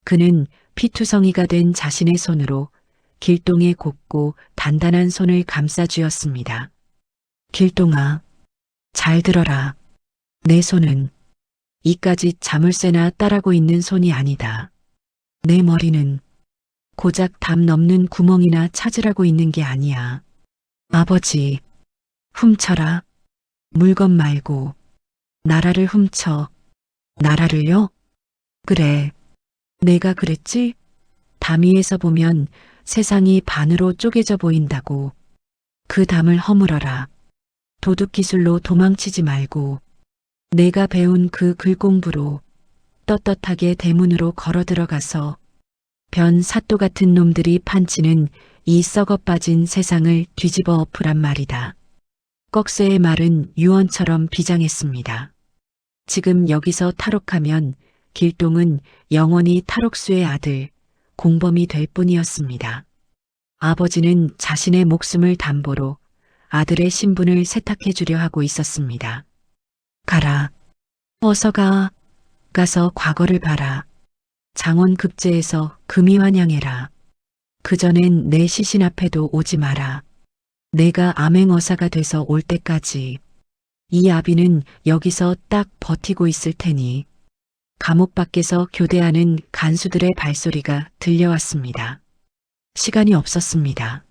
그는 피투성이가 된 자신의 손으로 길동의 곱고 단단한 손을 감싸 쥐었습니다. 길동아, 잘 들어라. 내 손은 이까지 자물쇠나 따라고 있는 손이 아니다. 내 머리는 고작 담 넘는 구멍이나 찾으라고 있는 게 아니야. 아버지, 훔쳐라. 물건 말고 나라를 훔쳐. 나라를요? 그래. 내가 그랬지? 담 위에서 보면 세상이 반으로 쪼개져 보인다고. 그 담을 허물어라. 도둑 기술로 도망치지 말고 내가 배운 그 글공부로 떳떳하게 대문으로 걸어 들어가서 변 사또 같은 놈들이 판치는 이 썩어 빠진 세상을 뒤집어 엎으란 말이다. 꺽쇠의 말은 유언처럼 비장했습니다. 지금 여기서 탈옥하면 길동은 영원히 탈옥수의 아들, 공범이 될 뿐이었습니다. 아버지는 자신의 목숨을 담보로 아들의 신분을 세탁해 주려 하고 있었습니다. 가라. 어서 가. 가서 과거를 봐라. 장원급제에서 금이 환영해라. 그전엔 내 시신 앞에도 오지 마라. 내가 암행어사가 돼서 올 때까지 이 아비는 여기서 딱 버티고 있을 테니. 감옥 밖에서 교대하는 간수들의 발소리가 들려왔습니다. 시간이 없었습니다.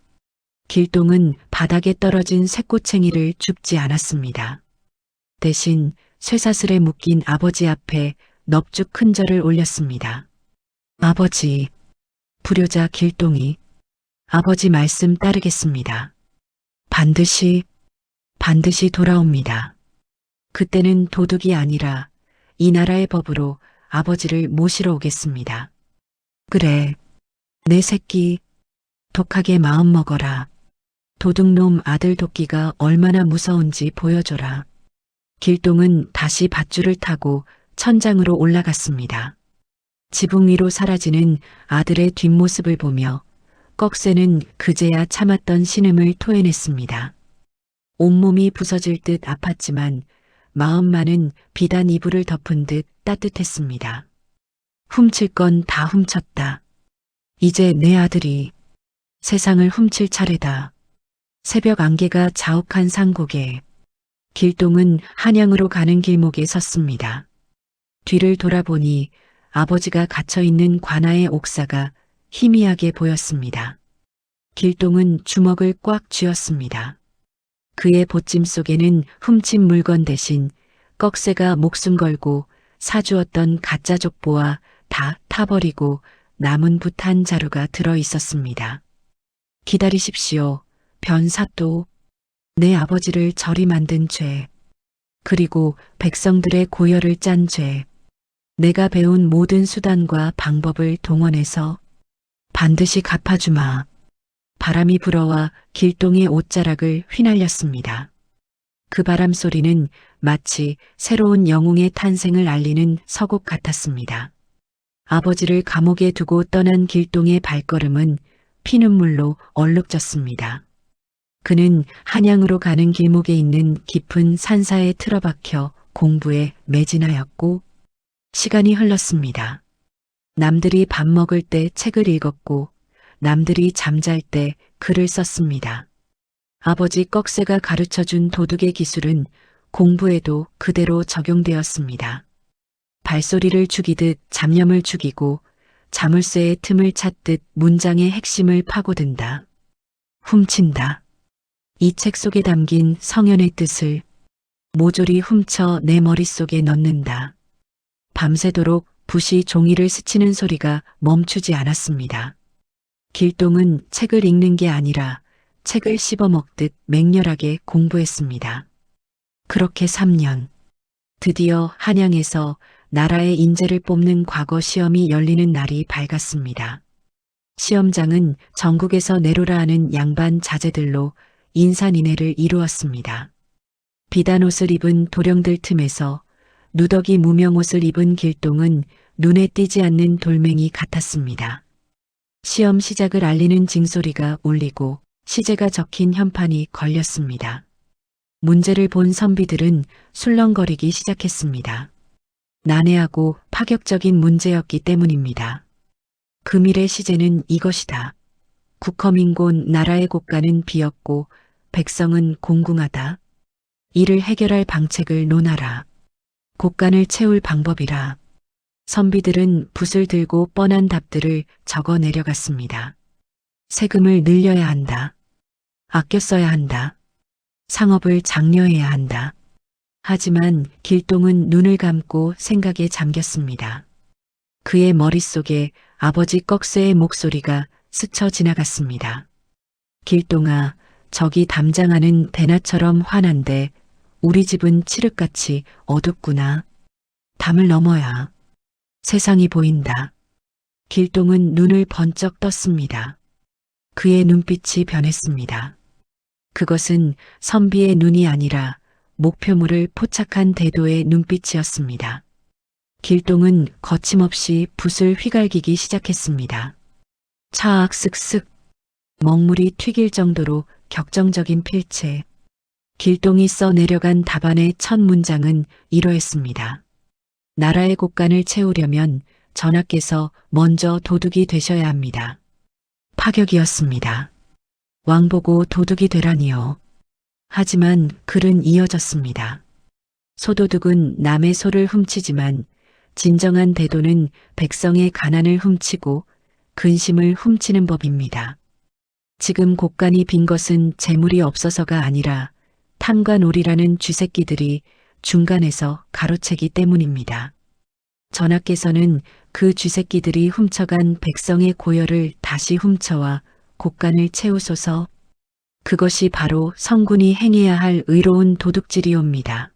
길동은 바닥에 떨어진 쇠꼬챙이를 줍지 않았습니다. 대신 쇠사슬에 묶인 아버지 앞에 넙죽 큰 절을 올렸습니다. 아버지, 불효자 길동이 아버지 말씀 따르겠습니다. 반드시 돌아옵니다. 그때는 도둑이 아니라 이 나라의 법으로 아버지를 모시러 오겠습니다. 그래, 내 새끼, 독하게 마음 먹어라. 도둑놈 아들 도끼가 얼마나 무서운지 보여줘라. 길동은 다시 밧줄을 타고 천장으로 올라갔습니다. 지붕 위로 사라지는 아들의 뒷모습을 보며 꺽쇠는 그제야 참았던 신음을 토해냈습니다. 온몸이 부서질 듯 아팠지만 마음만은 비단 이불을 덮은 듯 따뜻했습니다. 훔칠 건 다 훔쳤다. 이제 내 아들이 세상을 훔칠 차례다. 새벽 안개가 자욱한 상곡에 길동은 한양으로 가는 길목에 섰습니다. 뒤를 돌아보니 아버지가 갇혀있는 관아의 옥사가 희미하게 보였습니다. 길동은 주먹을 꽉 쥐었습니다. 그의 보찜 속에는 훔친 물건 대신 꺽쇠가 목숨 걸고 사주었던 가짜 족보와 다 타버리고 남은 붓 한 자루가 들어 있었습니다. 기다리십시오. 변사또. 내 아버지를 저리 만든 죄. 그리고 백성들의 고열을 짠 죄. 내가 배운 모든 수단과 방법을 동원해서 반드시 갚아주마. 바람이 불어와 길동의 옷자락을 휘날렸습니다. 그 바람 소리는 마치 새로운 영웅의 탄생을 알리는 서곡 같았습니다. 아버지를 감옥에 두고 떠난 길동의 발걸음은 피눈물로 얼룩졌습니다. 그는 한양으로 가는 길목에 있는 깊은 산사에 틀어박혀 공부에 매진하였고 시간이 흘렀습니다. 남들이 밥 먹을 때 책을 읽었고 남들이 잠잘 때 글을 썼습니다. 아버지 꺽쇠가 가르쳐준 도둑의 기술은 공부에도 그대로 적용되었습니다. 발소리를 죽이듯 잡념을 죽이고 자물쇠의 틈을 찾듯 문장의 핵심을 파고든다. 훔친다. 이 책 속에 담긴 성현의 뜻을 모조리 훔쳐 내 머릿속에 넣는다. 밤새도록 붓이 종이를 스치는 소리가 멈추지 않았습니다. 길동은 책을 읽는 게 아니라 책을 씹어먹듯 맹렬하게 공부했습니다. 그렇게 3년. 드디어 한양에서 나라의 인재를 뽑는 과거 시험이 열리는 날이 밝았습니다. 시험장은 전국에서 내로라 하는 양반 자제들로 인산인해를 이루었습니다. 비단 옷을 입은 도령들 틈에서 누더기 무명 옷을 입은 길동은 눈에 띄지 않는 돌멩이 같았습니다. 시험 시작을 알리는 징소리가 울리고 시제가 적힌 현판이 걸렸습니다. 문제를 본 선비들은 술렁거리기 시작했습니다. 난해하고 파격적인 문제였기 때문입니다. 금일의 시제는 이것이다. 국허민곤 나라의 국가는 비었고 백성은 공궁하다. 이를 해결할 방책을 논하라. 곡간을 채울 방법이라. 선비들은 붓을 들고 뻔한 답들을 적어 내려갔습니다. 세금을 늘려야 한다. 아껴 써야 한다. 상업을 장려해야 한다. 하지만 길동은 눈을 감고 생각에 잠겼습니다. 그의 머릿속에 아버지 꺽쇠의 목소리가 스쳐 지나갔습니다. 길동아, 저기 담장하는 대낮처럼 환한데 우리 집은 칠흑같이 어둡구나. 담을 넘어야 세상이 보인다. 길동은 눈을 번쩍 떴습니다. 그의 눈빛이 변했습니다. 그것은 선비의 눈이 아니라 목표물을 포착한 대도의 눈빛이었습니다. 길동은 거침없이 붓을 휘갈기기 시작했습니다. 차악 쓱쓱 먹물이 튀길 정도로 격정적인 필체. 길동이 써 내려간 답안의 첫 문장은 이러했습니다. 나라의 곳간을 채우려면 전하께서 먼저 도둑이 되셔야 합니다. 파격이었습니다. 왕보고 도둑이 되라니요. 하지만 글은 이어졌습니다. 소도둑은 남의 소를 훔치지만 진정한 대도는 백성의 가난을 훔치고 근심을 훔치는 법입니다. 지금 곳간이 빈 것은 재물이 없어서가 아니라 탐과 놀이라는 쥐새끼들이 중간에서 가로채기 때문입니다. 전하께서는 그 쥐새끼들이 훔쳐간 백성의 고열을 다시 훔쳐와 곳간을 채우소서. 그것이 바로 성군이 행해야 할 의로운 도둑질이옵니다.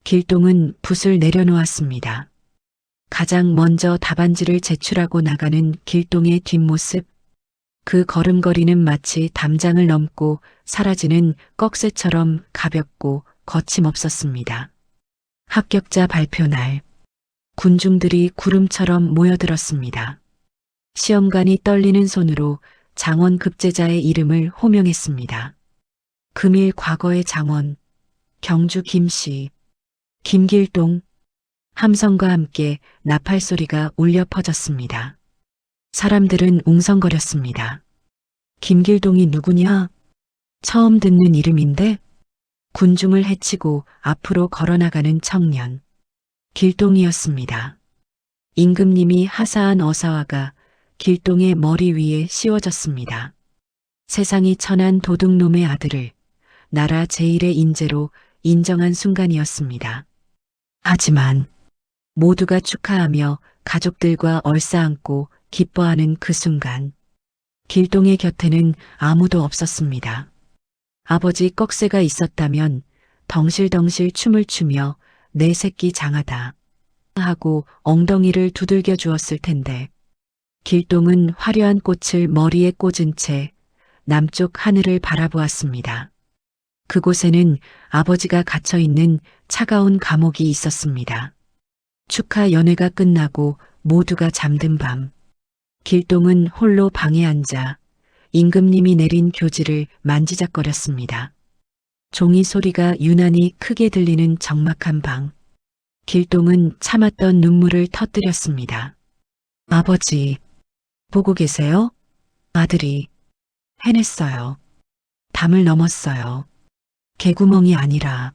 길동은 붓을 내려놓았습니다. 가장 먼저 답안지를 제출하고 나가는 길동의 뒷모습. 그 걸음걸이는 마치 담장을 넘고 사라지는 꺽쇠처럼 가볍고 거침없었습니다. 합격자 발표 날. 군중들이 구름처럼 모여들었습니다. 시험관이 떨리는 손으로 장원 급제자의 이름을 호명했습니다. 금일 과거의 장원, 경주 김씨, 김길동, 함성과 함께 나팔 소리가 울려 퍼졌습니다. 사람들은 웅성거렸습니다. 김길동이 누구냐? 처음 듣는 이름인데? 군중을 헤치고 앞으로 걸어나가는 청년. 길동이었습니다. 임금님이 하사한 어사화가 길동의 머리 위에 씌워졌습니다. 세상이 천한 도둑놈의 아들을 나라 제1의 인재로 인정한 순간이었습니다. 하지만 모두가 축하하며 가족들과 얼싸안고 기뻐하는 그 순간 길동의 곁에는 아무도 없었습니다. 아버지 꺽쇠가 있었다면 덩실덩실 춤을 추며 내 새끼 장하다 하고 엉덩이를 두들겨 주었을 텐데 길동은 화려한 꽃을 머리에 꽂은 채 남쪽 하늘을 바라보았습니다. 그곳에는 아버지가 갇혀 있는 차가운 감옥이 있었습니다. 축하 연회가 끝나고 모두가 잠든 밤, 길동은 홀로 방에 앉아 임금님이 내린 교지를 만지작거렸습니다. 종이 소리가 유난히 크게 들리는 적막한 방. 길동은 참았던 눈물을 터뜨렸습니다. 아버지, 보고 계세요? 아들이 해냈어요. 담을 넘었어요. 개구멍이 아니라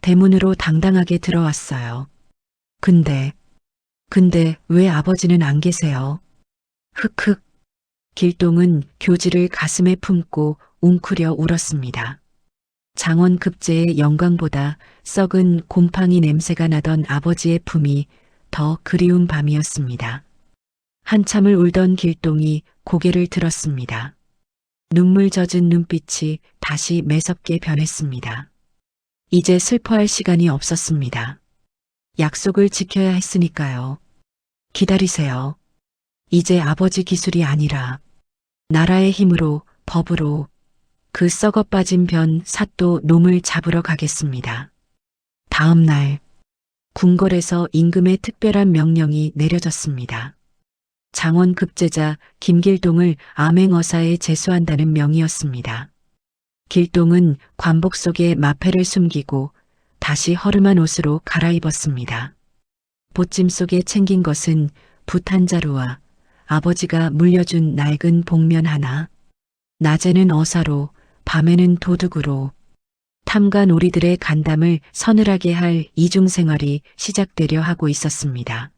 대문으로 당당하게 들어왔어요. 근데 왜 아버지는 안 계세요? 흑흑. 길동은 교지를 가슴에 품고 웅크려 울었습니다. 장원 급제의 영광보다 썩은 곰팡이 냄새가 나던 아버지의 품이 더 그리운 밤이었습니다. 한참을 울던 길동이 고개를 들었습니다. 눈물 젖은 눈빛이 다시 매섭게 변했습니다. 이제 슬퍼할 시간이 없었습니다. 약속을 지켜야 했으니까요. 기다리세요. 이제 아버지 기술이 아니라 나라의 힘으로, 법으로 그 썩어 빠진 변 사또 놈을 잡으러 가겠습니다. 다음 날 궁궐에서 임금의 특별한 명령이 내려졌습니다. 장원 급제자 김길동을 암행어사에 제수한다는 명이었습니다. 길동은 관복 속에 마패를 숨기고 다시 허름한 옷으로 갈아입었습니다. 보찜 속에 챙긴 것은 붓 한 자루와 아버지가 물려준 낡은 복면 하나. 낮에는 어사로, 밤에는 도둑으로 탐과 놀이들의 간담을 서늘하게 할 이중생활이 시작되려 하고 있었습니다.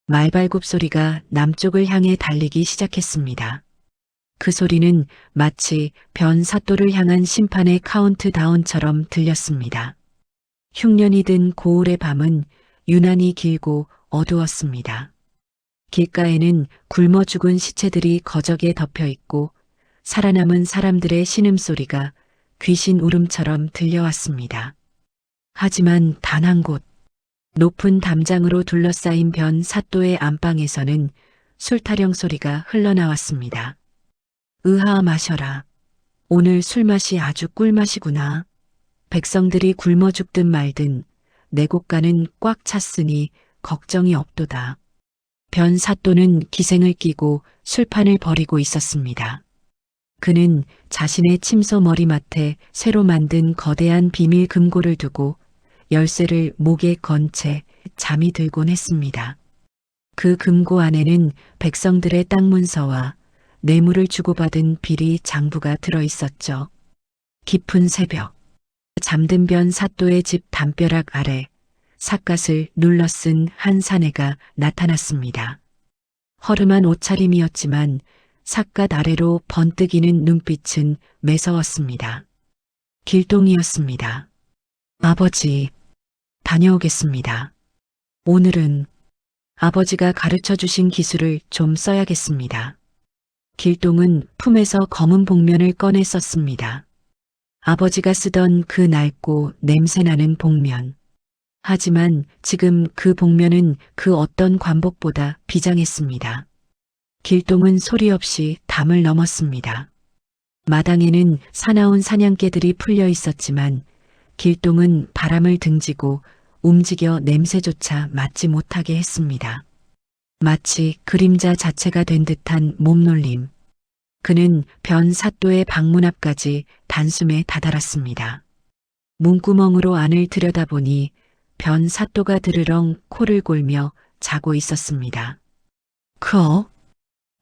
말발굽 소리가 남쪽을 향해 달리기 시작했습니다. 그 소리는 마치 변사또를 향한 심판의 카운트다운처럼 들렸습니다. 흉년이 든 고울의 밤은 유난히 길고 어두웠습니다. 길가에는 굶어 죽은 시체들이 거적에 덮여 있고 살아남은 사람들의 신음소리가 귀신 울음처럼 들려왔습니다. 하지만 단 한 곳, 높은 담장으로 둘러싸인 변 사또의 안방에서는 술 타령 소리가 흘러나왔습니다. 으하 마셔라. 오늘 술맛이 아주 꿀맛이구나. 백성들이 굶어 죽든 말든 내 곳간은 꽉 찼으니 걱정이 없도다. 변 사또는 기생을 끼고 술판을 벌이고 있었습니다. 그는 자신의 침소 머리맡에 새로 만든 거대한 비밀 금고를 두고 열쇠를 목에 건 채 잠이 들곤 했습니다. 그 금고 안에는 백성들의 땅 문서와 뇌물을 주고받은 비리 장부가 들어 있었죠. 깊은 새벽, 잠든 변 사또의 집 담벼락 아래 삿갓을 눌러 쓴 한 사내가 나타났습니다. 허름한 옷차림이었지만 삿갓 아래로 번뜩이는 눈빛은 매서웠습니다. 길동이었습니다. 아버지, 다녀오겠습니다. 오늘은 아버지가 가르쳐 주신 기술을 좀 써야겠습니다. 길동은 품에서 검은 복면을 꺼내 썼습니다. 아버지가 쓰던 그 낡고 냄새나는 복면. 하지만 지금 그 복면은 그 어떤 관복보다 비장했습니다. 길동은 소리 없이 담을 넘었습니다. 마당에는 사나운 사냥개들이 풀려 있었지만 길동은 바람을 등지고 움직여 냄새조차 맡지 못하게 했습니다. 마치 그림자 자체가 된 듯한 몸놀림. 그는 변 사또의 방문 앞까지 단숨에 다다랐습니다. 문구멍으로 안을 들여다보니 변 사또가 드르렁 코를 골며 자고 있었습니다.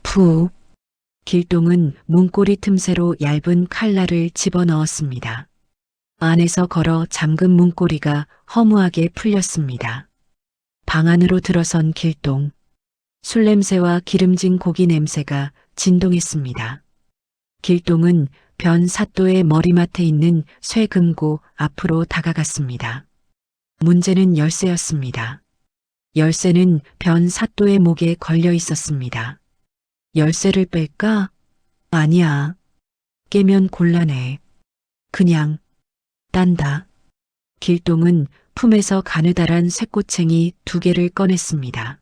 푸. 길동은 문고리 틈새로 얇은 칼날을 집어넣었습니다. 안에서 걸어 잠근 문고리가 허무하게 풀렸습니다. 방 안으로 들어선 길동. 술 냄새와 기름진 고기 냄새가 진동했습니다. 길동은 변 사또의 머리맡에 있는 쇠금고 앞으로 다가갔습니다. 문제는 열쇠였습니다. 열쇠는 변 사또의 목에 걸려 있었습니다. 열쇠를 뺄까? 아니야. 깨면 곤란해. 그냥 딴다. 길동은 품에서 가느다란 쇠꼬챙이 2개를 꺼냈습니다.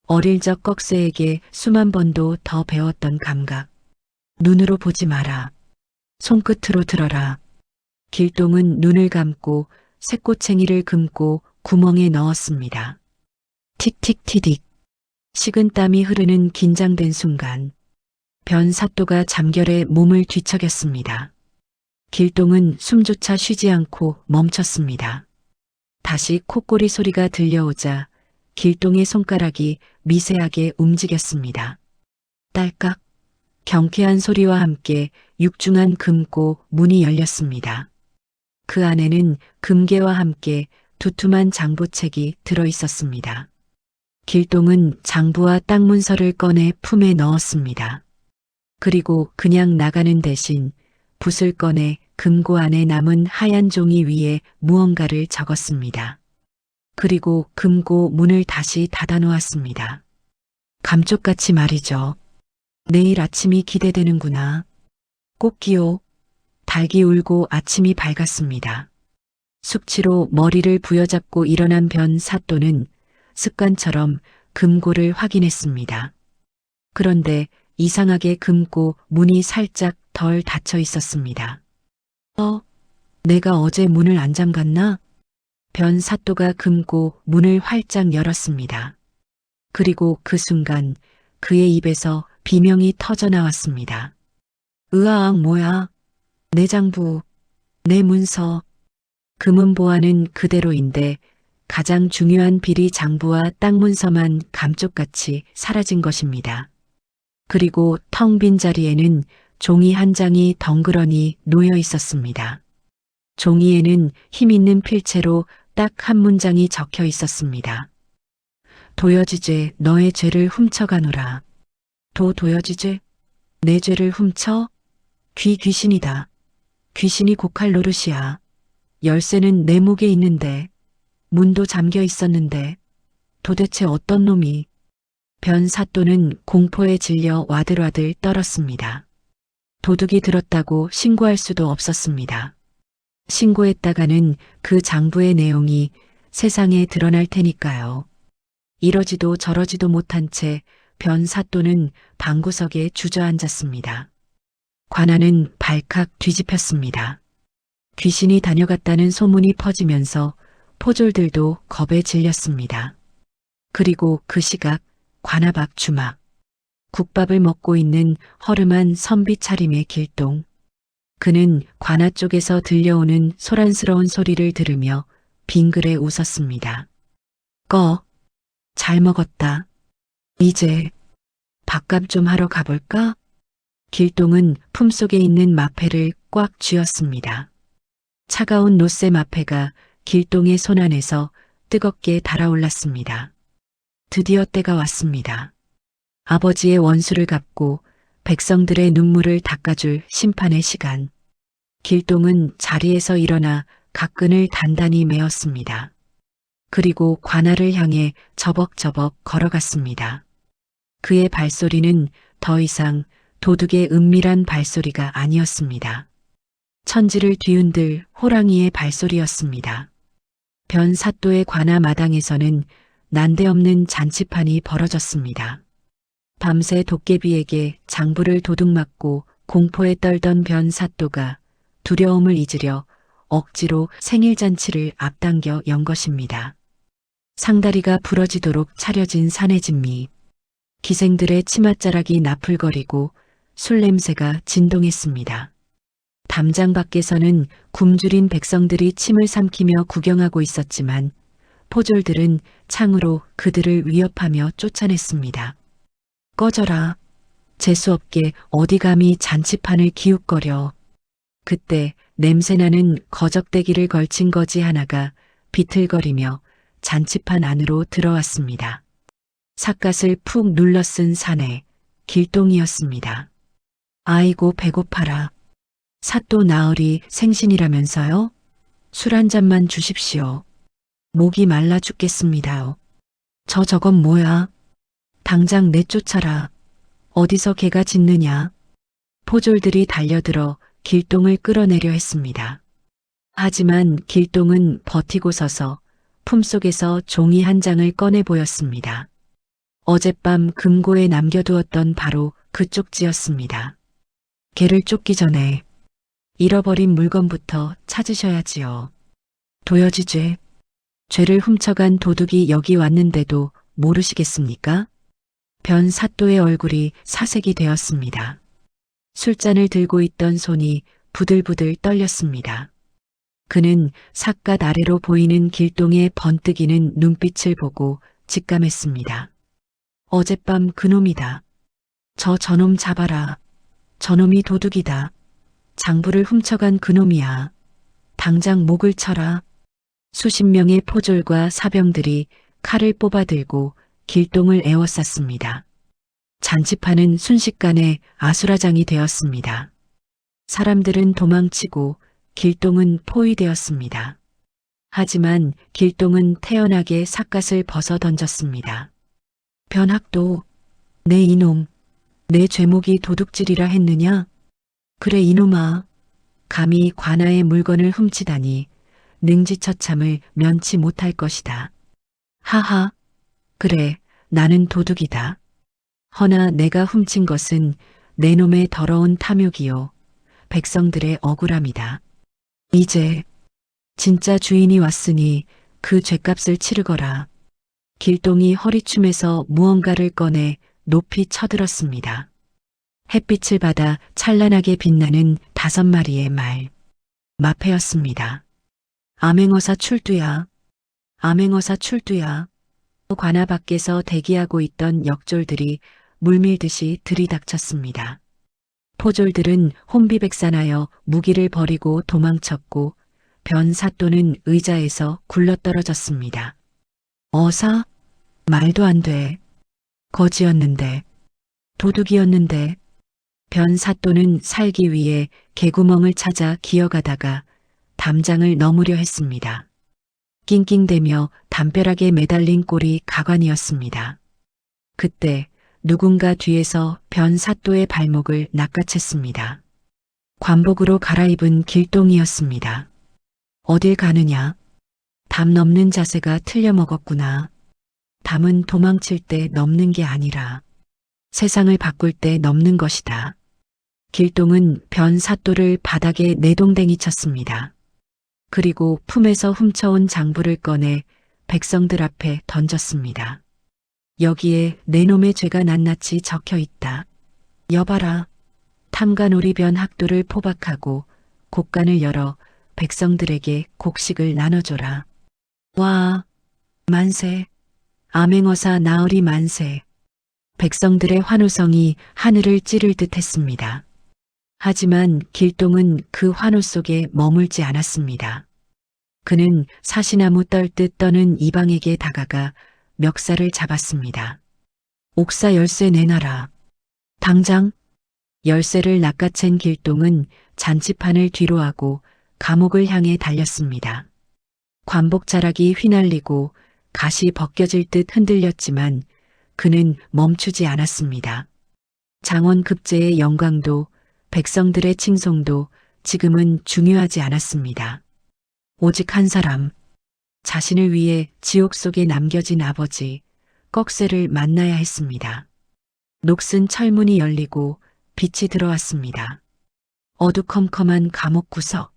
어릴 적 꺽쇠에게 수만 번도 더 배웠던 감각. 눈으로 보지 마라. 손끝으로 들어라. 길동은 눈을 감고 쇠꼬챙이를 금고 구멍에 넣었습니다. 틱틱티딕. 식은땀이 흐르는 긴장된 순간 변 사또가 잠결에 몸을 뒤척였습니다. 길동은 숨조차 쉬지 않고 멈췄습니다. 다시 콧꼬리 소리가 들려오자 길동의 손가락이 미세하게 움직였습니다. 딸깍. 경쾌한 소리와 함께 육중한 금고 문이 열렸습니다. 그 안에는 금괴와 함께 두툼한 장부책이 들어 있었습니다. 길동은 장부와 땅 문서를 꺼내 품에 넣었습니다. 그리고 그냥 나가는 대신 붓을 꺼내 금고 안에 남은 하얀 종이 위에 무언가를 적었습니다. 그리고 금고 문을 다시 닫아 놓았습니다. 감쪽같이 말이죠. 내일 아침이 기대되는구나. 꽃기요. 닭이 울고 아침이 밝았습니다. 숙취로 머리를 부여잡고 일어난 변 사또는 습관처럼 금고를 확인했습니다. 그런데 이상하게 금고 문이 살짝 덜 닫혀 있었습니다. 내가 어제 문을 안 잠갔나? 변 사또가 금고 문을 활짝 열었습니다. 그리고 그 순간 그의 입에서 비명이 터져 나왔습니다. 으아악 뭐야? 내 장부, 내 문서. 금은 보안은 그대로인데 가장 중요한 비리 장부와 땅 문서만 감쪽같이 사라진 것입니다. 그리고 텅 빈 자리에는 종이 한 장이 덩그러니 놓여 있었습니다. 종이에는 힘 있는 필체로 딱 한 문장이 적혀 있었습니다. 도여지죄 너의 죄를 훔쳐가노라. 도여지죄 내 죄를 훔쳐? 귀신이다. 귀신이 곡할 노릇이야. 열쇠는 내 목에 있는데 문도 잠겨 있었는데 도대체 어떤 놈이. 변사또는 공포에 질려 와들와들 떨었습니다. 도둑이 들었다고 신고할 수도 없었습니다. 신고했다가는 그 장부의 내용이 세상에 드러날 테니까요. 이러지도 저러지도 못한 채 변사또는 방구석에 주저앉았습니다. 관아는 발칵 뒤집혔습니다. 귀신이 다녀갔다는 소문이 퍼지면서 포졸들도 겁에 질렸습니다. 그리고 그 시각 관아 밖 주막. 국밥을 먹고 있는 허름한 선비 차림의 길동. 그는 관아 쪽에서 들려오는 소란스러운 소리를 들으며 빙그레 웃었습니다. 잘 먹었다. 이제 밥값 좀 하러 가볼까? 길동은 품속에 있는 마패를 꽉 쥐었습니다. 차가운 노쇠 마패가 길동의 손 안에서 뜨겁게 달아올랐습니다. 드디어 때가 왔습니다. 아버지의 원수를 갚고 백성들의 눈물을 닦아줄 심판의 시간. 길동은 자리에서 일어나 각근을 단단히 메었습니다. 그리고 관아를 향해 저벅저벅 걸어갔습니다. 그의 발소리는 더 이상 도둑의 은밀한 발소리가 아니었습니다. 천지를 뒤흔들 호랑이의 발소리였습니다. 변사또의 관아 마당에서는 난데없는 잔치판이 벌어졌습니다. 밤새 도깨비에게 장부를 도둑맞고 공포에 떨던 변사또가 두려움을 잊으려 억지로 생일잔치를 앞당겨 연 것입니다. 상다리가 부러지도록 차려진 사내진미, 기생들의 치맛자락이 나풀거리고 술 냄새가 진동했습니다. 담장 밖에서는 굶주린 백성들이 침을 삼키며 구경하고 있었지만 포졸들은 창으로 그들을 위협하며 쫓아냈습니다. 꺼져라. 재수없게 어디 감히 잔치판을 기웃거려. 그때 냄새나는 거적대기를 걸친 거지 하나가 비틀거리며 잔치판 안으로 들어왔습니다. 삿갓을 푹 눌러 쓴 사내, 길동이었습니다. 아이고 배고파라. 사또 나으리 생신이라면서요? 술 한 잔만 주십시오. 목이 말라 죽겠습니다요. 저건 뭐야? 당장 내쫓아라. 어디서 개가 짖느냐? 포졸들이 달려들어 길동을 끌어내려 했습니다. 하지만 길동은 버티고 서서 품속에서 종이 한 장을 꺼내 보였습니다. 어젯밤 금고에 남겨두었던 바로 그 쪽지였습니다. 개를 쫓기 전에 잃어버린 물건부터 찾으셔야지요. 도여지죄. 죄를 훔쳐간 도둑이 여기 왔는데도 모르시겠습니까? 변사또의 얼굴이 사색이 되었습니다. 술잔을 들고 있던 손이 부들부들 떨렸습니다. 그는 삿갓 아래로 보이는 길동의 번뜩이는 눈빛을 보고 직감했습니다. 어젯밤 그놈이다. 저놈 잡아라. 저놈이 도둑이다. 장부를 훔쳐간 그놈이야. 당장 목을 쳐라. 수십 명의 포졸과 사병들이 칼을 뽑아들고 길동을 에워쌌습니다. 잔치판은 순식간에 아수라장이 되었습니다. 사람들은 도망치고 길동은 포위되었습니다. 하지만 길동은 태연하게 삿갓을 벗어 던졌습니다. 변학도, 내 이놈, 내 죄목이 도둑질이라 했느냐? 그래 이놈아, 감히 관아의 물건을 훔치다니 능지처참을 면치 못할 것이다. 하하, 그래 나는 도둑이다. 허나 내가 훔친 것은 내 놈의 더러운 탐욕이요 백성들의 억울함이다. 이제 진짜 주인이 왔으니 그 죄값을 치르거라. 길동이 허리춤에서 무언가를 꺼내 높이 쳐들었습니다. 햇빛을 받아 찬란하게 빛나는 5마리의 말. 마패였습니다. 암행어사 출두야. 암행어사 출두야. 관아 밖에서 대기하고 있던 역졸들이 물밀듯이 들이닥쳤습니다. 포졸들은 혼비백산하여 무기를 버리고 도망쳤고 변사또는 의자에서 굴러떨어졌습니다. 어사? 말도 안 돼. 거지였는데, 도둑이었는데, 변사또는 살기 위해 개구멍을 찾아 기어가다가 담장을 넘으려 했습니다. 낑낑대며 담벼락에 매달린 꼴이 가관이었습니다. 그때 누군가 뒤에서 변사또의 발목을 낚아챘습니다. 관복으로 갈아입은 길동이었습니다. 어딜 가느냐? 담 넘는 자세가 틀려먹었구나. 담은 도망칠 때 넘는 게 아니라 세상을 바꿀 때 넘는 것이다. 길동은 변사또를 바닥에 내동댕이 쳤습니다. 그리고 품에서 훔쳐온 장부를 꺼내 백성들 앞에 던졌습니다. 여기에 내 놈의 죄가 낱낱이 적혀 있다. 여봐라. 탐관오리 변학도를 포박하고 곡간을 열어 백성들에게 곡식을 나눠줘라. 와, 만세. 암행어사 나으리 만세. 백성들의 환호성이 하늘을 찌를 듯 했습니다. 하지만 길동은 그 환호 속에 머물지 않았습니다. 그는 사시나무 떨듯 떠는 이방에게 다가가 멱살을 잡았습니다. 옥사 열쇠 내놔라. 당장. 열쇠를 낚아챈 길동은 잔치판을 뒤로 하고 감옥을 향해 달렸습니다. 관복 자락이 휘날리고 갓이 벗겨질 듯 흔들렸지만 그는 멈추지 않았습니다. 장원 급제의 영광도 백성들의 칭송도 지금은 중요하지 않았습니다. 오직 한 사람, 자신을 위해 지옥 속에 남겨진 아버지, 꺽쇠를 만나야 했습니다. 녹슨 철문이 열리고 빛이 들어왔습니다. 어두컴컴한 감옥 구석.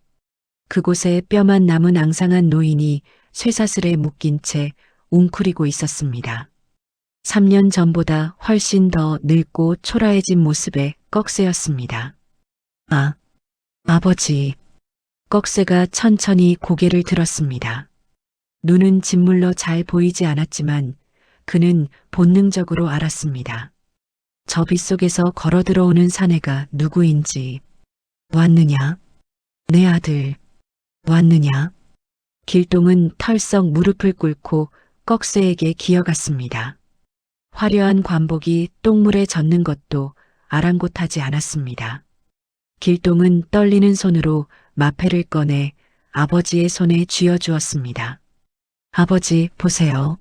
그곳에 뼈만 남은 앙상한 노인이 쇠사슬에 묶인 채 웅크리고 있었습니다. 3년 전보다 훨씬 더 늙고 초라해진 모습의 꺽쇠였습니다. 아, 아버지. 꺽쇠가 천천히 고개를 들었습니다. 눈은 짓물러 잘 보이지 않았지만 그는 본능적으로 알았습니다. 저 빗속에서 걸어 들어오는 사내가 누구인지. 왔느냐? 내 아들. 왔느냐? 길동은 털썩 무릎을 꿇고 꺽쇠에게 기어갔습니다. 화려한 관복이 똥물에 젖는 것도 아랑곳하지 않았습니다. 길동은 떨리는 손으로 마패를 꺼내 아버지의 손에 쥐어주었습니다. 아버지, 보세요.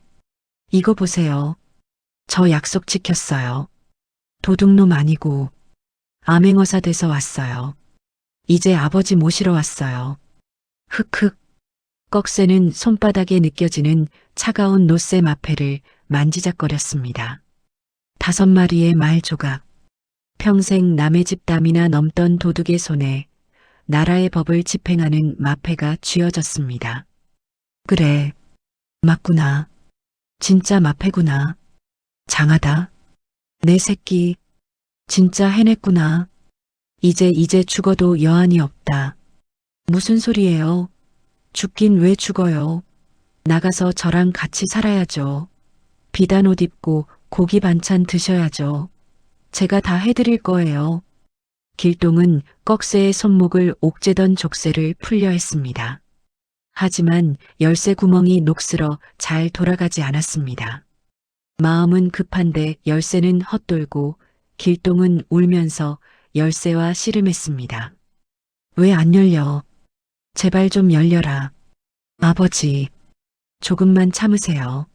이거 보세요. 저 약속 지켰어요. 도둑놈 아니고 암행어사 돼서 왔어요. 이제 아버지 모시러 왔어요. 흑흑. 꺽쇠는 손바닥에 느껴지는 차가운 노쇠 마패를 만지작거렸습니다. 5마리의 말 조각. 평생 남의 집 담이나 넘던 도둑의 손에 나라의 법을 집행하는 마패가 쥐어졌습니다. 그래, 맞구나. 진짜 마패구나. 장하다. 내 새끼, 진짜 해냈구나. 이제 죽어도 여한이 없다. 무슨 소리예요? 죽긴 왜 죽어요? 나가서 저랑 같이 살아야죠. 비단 옷 입고 고기 반찬 드셔야죠. 제가 다 해드릴 거예요. 길동은 꺽쇠의 손목을 옥죄던 족쇄를 풀려 했습니다. 하지만 열쇠 구멍이 녹슬어 잘 돌아가지 않았습니다. 마음은 급한데 열쇠는 헛돌고 길동은 울면서 열쇠와 씨름했습니다. 왜 안 열려? 제발 좀 열려라. 아버지, 조금만 참으세요.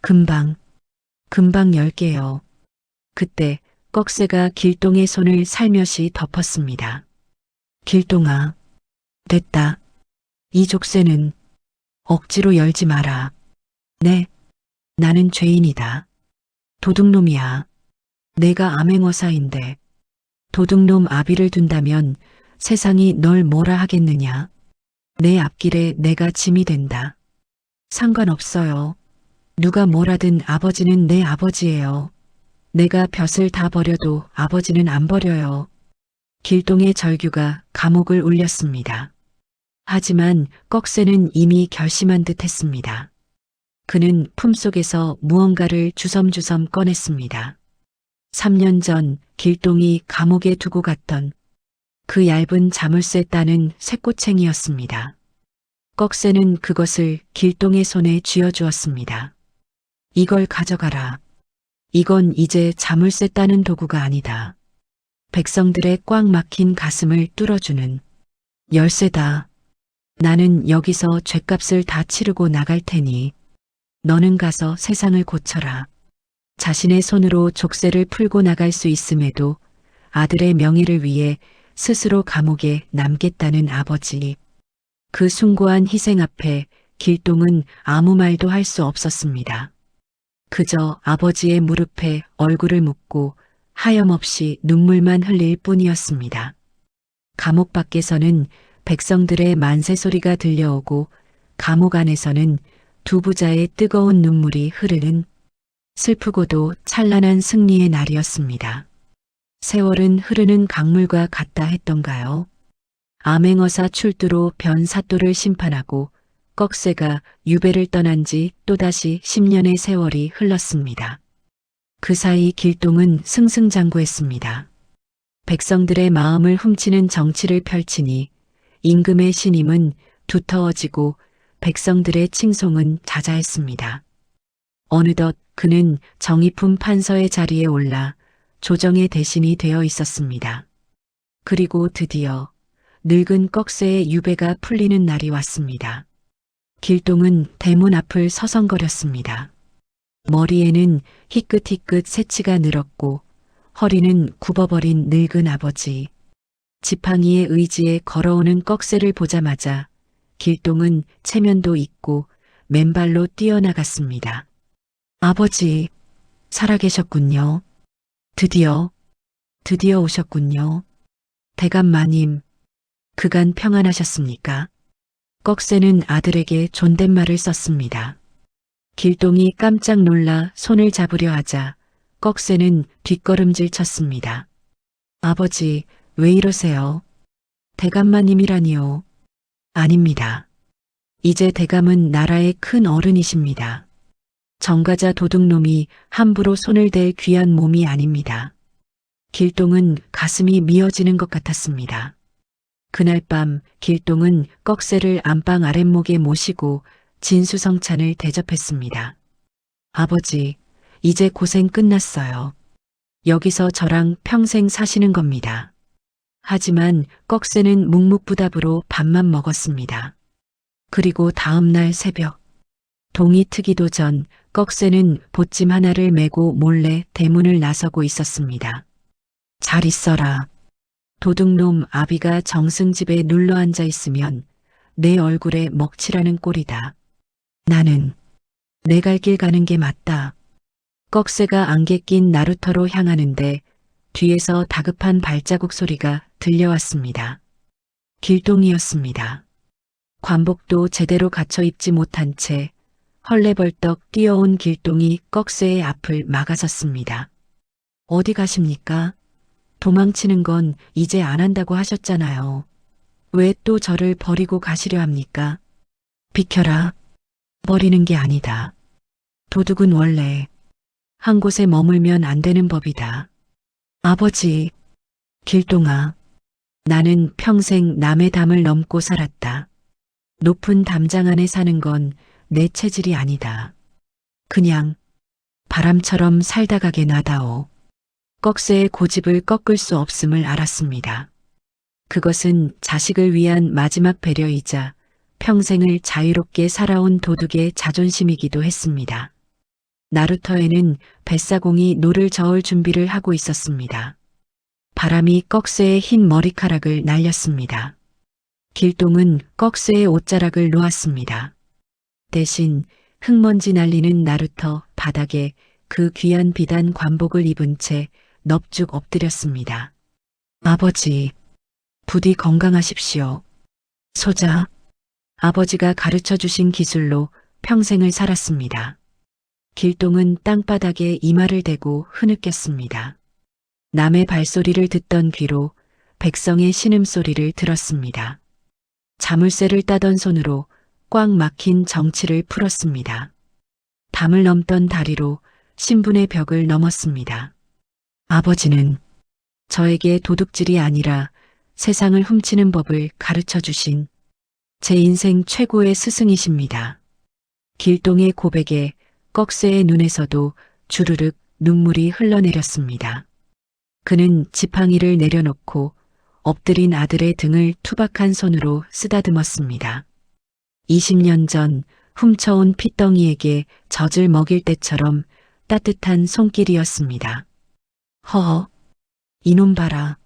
금방 열게요. 그때 꺽쇠가 길동의 손을 살며시 덮었습니다. 길동아, 됐다. 이 족쇄는 억지로 열지 마라. 네, 나는 죄인이다. 도둑놈이야. 내가 암행어사인데 도둑놈 아비를 둔다면 세상이 널 뭐라 하겠느냐. 내 앞길에 내가 짐이 된다. 상관없어요. 누가 뭐라든 아버지는 내 아버지예요. 내가 벼슬 다 버려도 아버지는 안 버려요. 길동의 절규가 감옥을 울렸습니다. 하지만 꺽쇠는 이미 결심한 듯 했습니다. 그는 품속에서 무언가를 주섬주섬 꺼냈습니다. 3년 전 길동이 감옥에 두고 갔던 그 얇은 자물쇠 따는 쇠꼬챙이였습니다. 꺽쇠는 그것을 길동의 손에 쥐어주었습니다. 이걸 가져가라. 이건 이제 자물쇠 따는 도구가 아니다. 백성들의 꽉 막힌 가슴을 뚫어주는 열쇠다. 나는 여기서 죗값을 다 치르고 나갈 테니 너는 가서 세상을 고쳐라. 자신의 손으로 족쇄를 풀고 나갈 수 있음에도 아들의 명예를 위해 스스로 감옥에 남겠다는 아버지. 그 숭고한 희생 앞에 길동은 아무 말도 할 수 없었습니다. 그저 아버지의 무릎에 얼굴을 묻고 하염없이 눈물만 흘릴 뿐이었습니다. 감옥 밖에서는 백성들의 만세 소리가 들려오고 감옥 안에서는 두 부자의 뜨거운 눈물이 흐르는 슬프고도 찬란한 승리의 날이었습니다. 세월은 흐르는 강물과 같다 했던가요? 암행어사 출두로 변사또를 심판하고 꺽쇠가 유배를 떠난 지 또다시 10년의 세월이 흘렀습니다. 그 사이 길동은 승승장구했습니다. 백성들의 마음을 훔치는 정치를 펼치니 임금의 신임은 두터워지고 백성들의 칭송은 자자했습니다. 어느덧 그는 정의품 판서의 자리에 올라 조정의 대신이 되어 있었습니다. 그리고 드디어 늙은 꺽쇠의 유배가 풀리는 날이 왔습니다. 길동은 대문 앞을 서성거렸습니다. 머리에는 희끗희끗 새치가 늘었고 허리는 굽어버린 늙은 아버지. 지팡이의 의지에 걸어오는 꺽쇠를 보자마자 길동은 체면도 잊고 맨발로 뛰어나갔습니다. 아버지, 살아계셨군요. 드디어 오셨군요. 대감 마님, 그간 평안하셨습니까? 꺽쇠는 아들에게 존댓말을 썼습니다. 길동이 깜짝 놀라 손을 잡으려 하자 꺽쇠는 뒷걸음질 쳤습니다. 아버지, 왜 이러세요? 대감마님이라니요. 아닙니다. 이제 대감은 나라의 큰 어른이십니다. 정가자 도둑놈이 함부로 손을 댈 귀한 몸이 아닙니다. 길동은 가슴이 미어지는 것 같았습니다. 그날 밤 길동은 꺽쇠를 안방 아랫목에 모시고 진수성찬을 대접했습니다. 아버지, 이제 고생 끝났어요. 여기서 저랑 평생 사시는 겁니다. 하지만 꺽쇠는 묵묵부답으로 밥만 먹었습니다. 그리고 다음 날 새벽, 동이 트기도 전 꺽쇠는 보찜 하나를 메고 몰래 대문을 나서고 있었습니다. 잘 있어라. 도둑놈 아비가 정승집에 눌러앉아 있으면 내 얼굴에 먹칠하는 꼴이다. 나는 내 갈 길 가는 게 맞다. 꺽쇠가 안개 낀 나루터로 향하는데 뒤에서 다급한 발자국 소리가 들려왔습니다. 길동이었습니다. 관복도 제대로 갖춰 입지 못한 채 헐레벌떡 뛰어온 길동이 꺽쇠의 앞을 막아섰습니다. 어디 가십니까? 도망치는 건 이제 안 한다고 하셨잖아요. 왜 또 저를 버리고 가시려 합니까? 비켜라. 버리는 게 아니다. 도둑은 원래 한 곳에 머물면 안 되는 법이다. 아버지, 길동아, 나는 평생 남의 담을 넘고 살았다. 높은 담장 안에 사는 건 내 체질이 아니다. 그냥 바람처럼 살다 가게 놔다오. 꺽쇠의 고집을 꺾을 수 없음을 알았습니다. 그것은 자식을 위한 마지막 배려이자 평생을 자유롭게 살아온 도둑의 자존심이기도 했습니다. 나루터에는 뱃사공이 노를 저을 준비를 하고 있었습니다. 바람이 꺽쇠의 흰 머리카락을 날렸습니다. 길동은 꺽쇠의 옷자락을 놓았습니다. 대신 흙먼지 날리는 나루터 바닥에 그 귀한 비단 관복을 입은 채 넙죽 엎드렸습니다. 아버지, 부디 건강하십시오. 소자, 아버지가 가르쳐 주신 기술로 평생을 살았습니다. 길동은 땅바닥에 이마를 대고 흐느꼈습니다. 남의 발소리를 듣던 귀로 백성의 신음소리를 들었습니다. 자물쇠를 따던 손으로 꽉 막힌 정치를 풀었습니다. 담을 넘던 다리로 신분의 벽을 넘었습니다. 아버지는 저에게 도둑질이 아니라 세상을 훔치는 법을 가르쳐 주신 제 인생 최고의 스승이십니다. 길동의 고백에 꺽쇠의 눈에서도 주르륵 눈물이 흘러내렸습니다. 그는 지팡이를 내려놓고 엎드린 아들의 등을 투박한 손으로 쓰다듬었습니다. 20년 전 훔쳐온 핏덩이에게 젖을 먹일 때처럼 따뜻한 손길이었습니다. 허허, 이놈 봐라.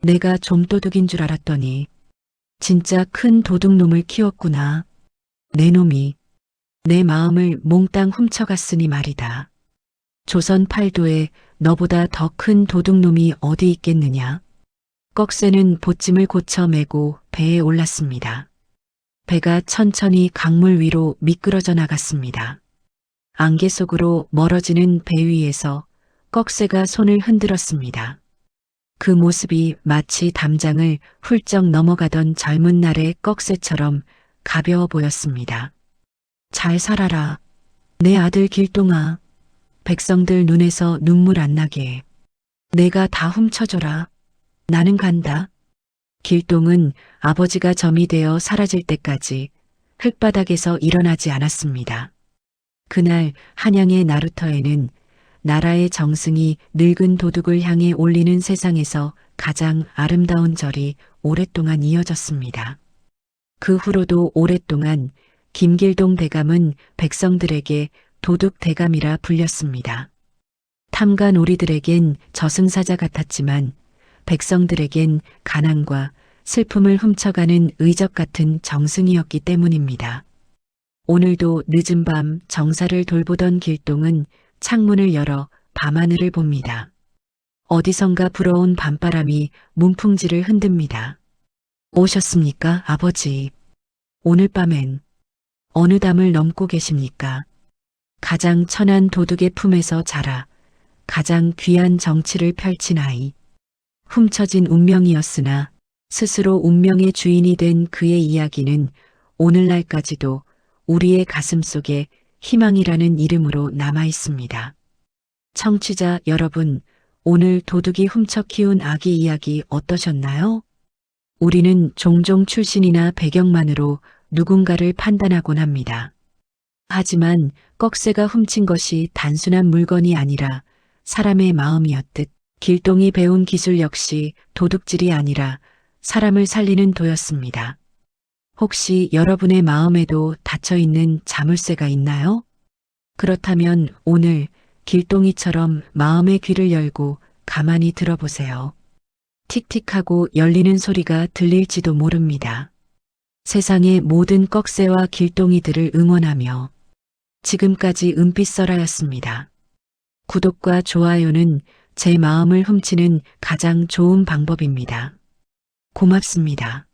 내가 좀도둑인 줄 알았더니 진짜 큰 도둑놈을 키웠구나. 내 놈이 내 마음을 몽땅 훔쳐갔으니 말이다. 조선 팔도에 너보다 더 큰 도둑놈이 어디 있겠느냐. 꺽쇠는 보찜을 고쳐 메고 배에 올랐습니다. 배가 천천히 강물 위로 미끄러져 나갔습니다. 안개 속으로 멀어지는 배 위에서 꺽쇠가 손을 흔들었습니다. 그 모습이 마치 담장을 훌쩍 넘어가던 젊은 날의 꺽쇠처럼 가벼워 보였습니다. 잘 살아라. 내 아들 길동아. 백성들 눈에서 눈물 안 나게. 내가 다 훔쳐줘라. 나는 간다. 길동은 아버지가 점이 되어 사라질 때까지 흙바닥에서 일어나지 않았습니다. 그날 한양의 나루터에는 나라의 정승이 늙은 도둑을 향해 올리는 세상에서 가장 아름다운 절이 오랫동안 이어졌습니다. 그 후로도 오랫동안 김길동 대감은 백성들에게 도둑 대감이라 불렸습니다. 탐관오리들에겐 저승사자 같았지만 백성들에겐 가난과 슬픔을 훔쳐가는 의적 같은 정승이었기 때문입니다. 오늘도 늦은 밤 정사를 돌보던 길동은 창문을 열어 밤하늘을 봅니다. 어디선가 불어온 밤바람이 문풍지를 흔듭니다. 오셨습니까, 아버지? 오늘 밤엔 어느 담을 넘고 계십니까? 가장 천한 도둑의 품에서 자라 가장 귀한 정치를 펼친 아이. 훔쳐진 운명이었으나 스스로 운명의 주인이 된 그의 이야기는 오늘날까지도 우리의 가슴 속에 희망이라는 이름으로 남아 있습니다. 청취자 여러분, 오늘 도둑이 훔쳐 키운 아기 이야기 어떠셨나요? 우리는 종종 출신이나 배경만으로 누군가를 판단하곤 합니다. 하지만 꺽쇠가 훔친 것이 단순한 물건이 아니라 사람의 마음이었듯 길동이 배운 기술 역시 도둑질이 아니라 사람을 살리는 도였습니다. 혹시 여러분의 마음에도 닫혀있는 자물쇠가 있나요? 그렇다면 오늘 길동이처럼 마음의 귀를 열고 가만히 들어보세요. 틱틱하고 열리는 소리가 들릴지도 모릅니다. 세상의 모든 꺽쇠와 길동이들을 응원하며 지금까지 은빛설아였습니다. 구독과 좋아요는 제 마음을 훔치는 가장 좋은 방법입니다. 고맙습니다.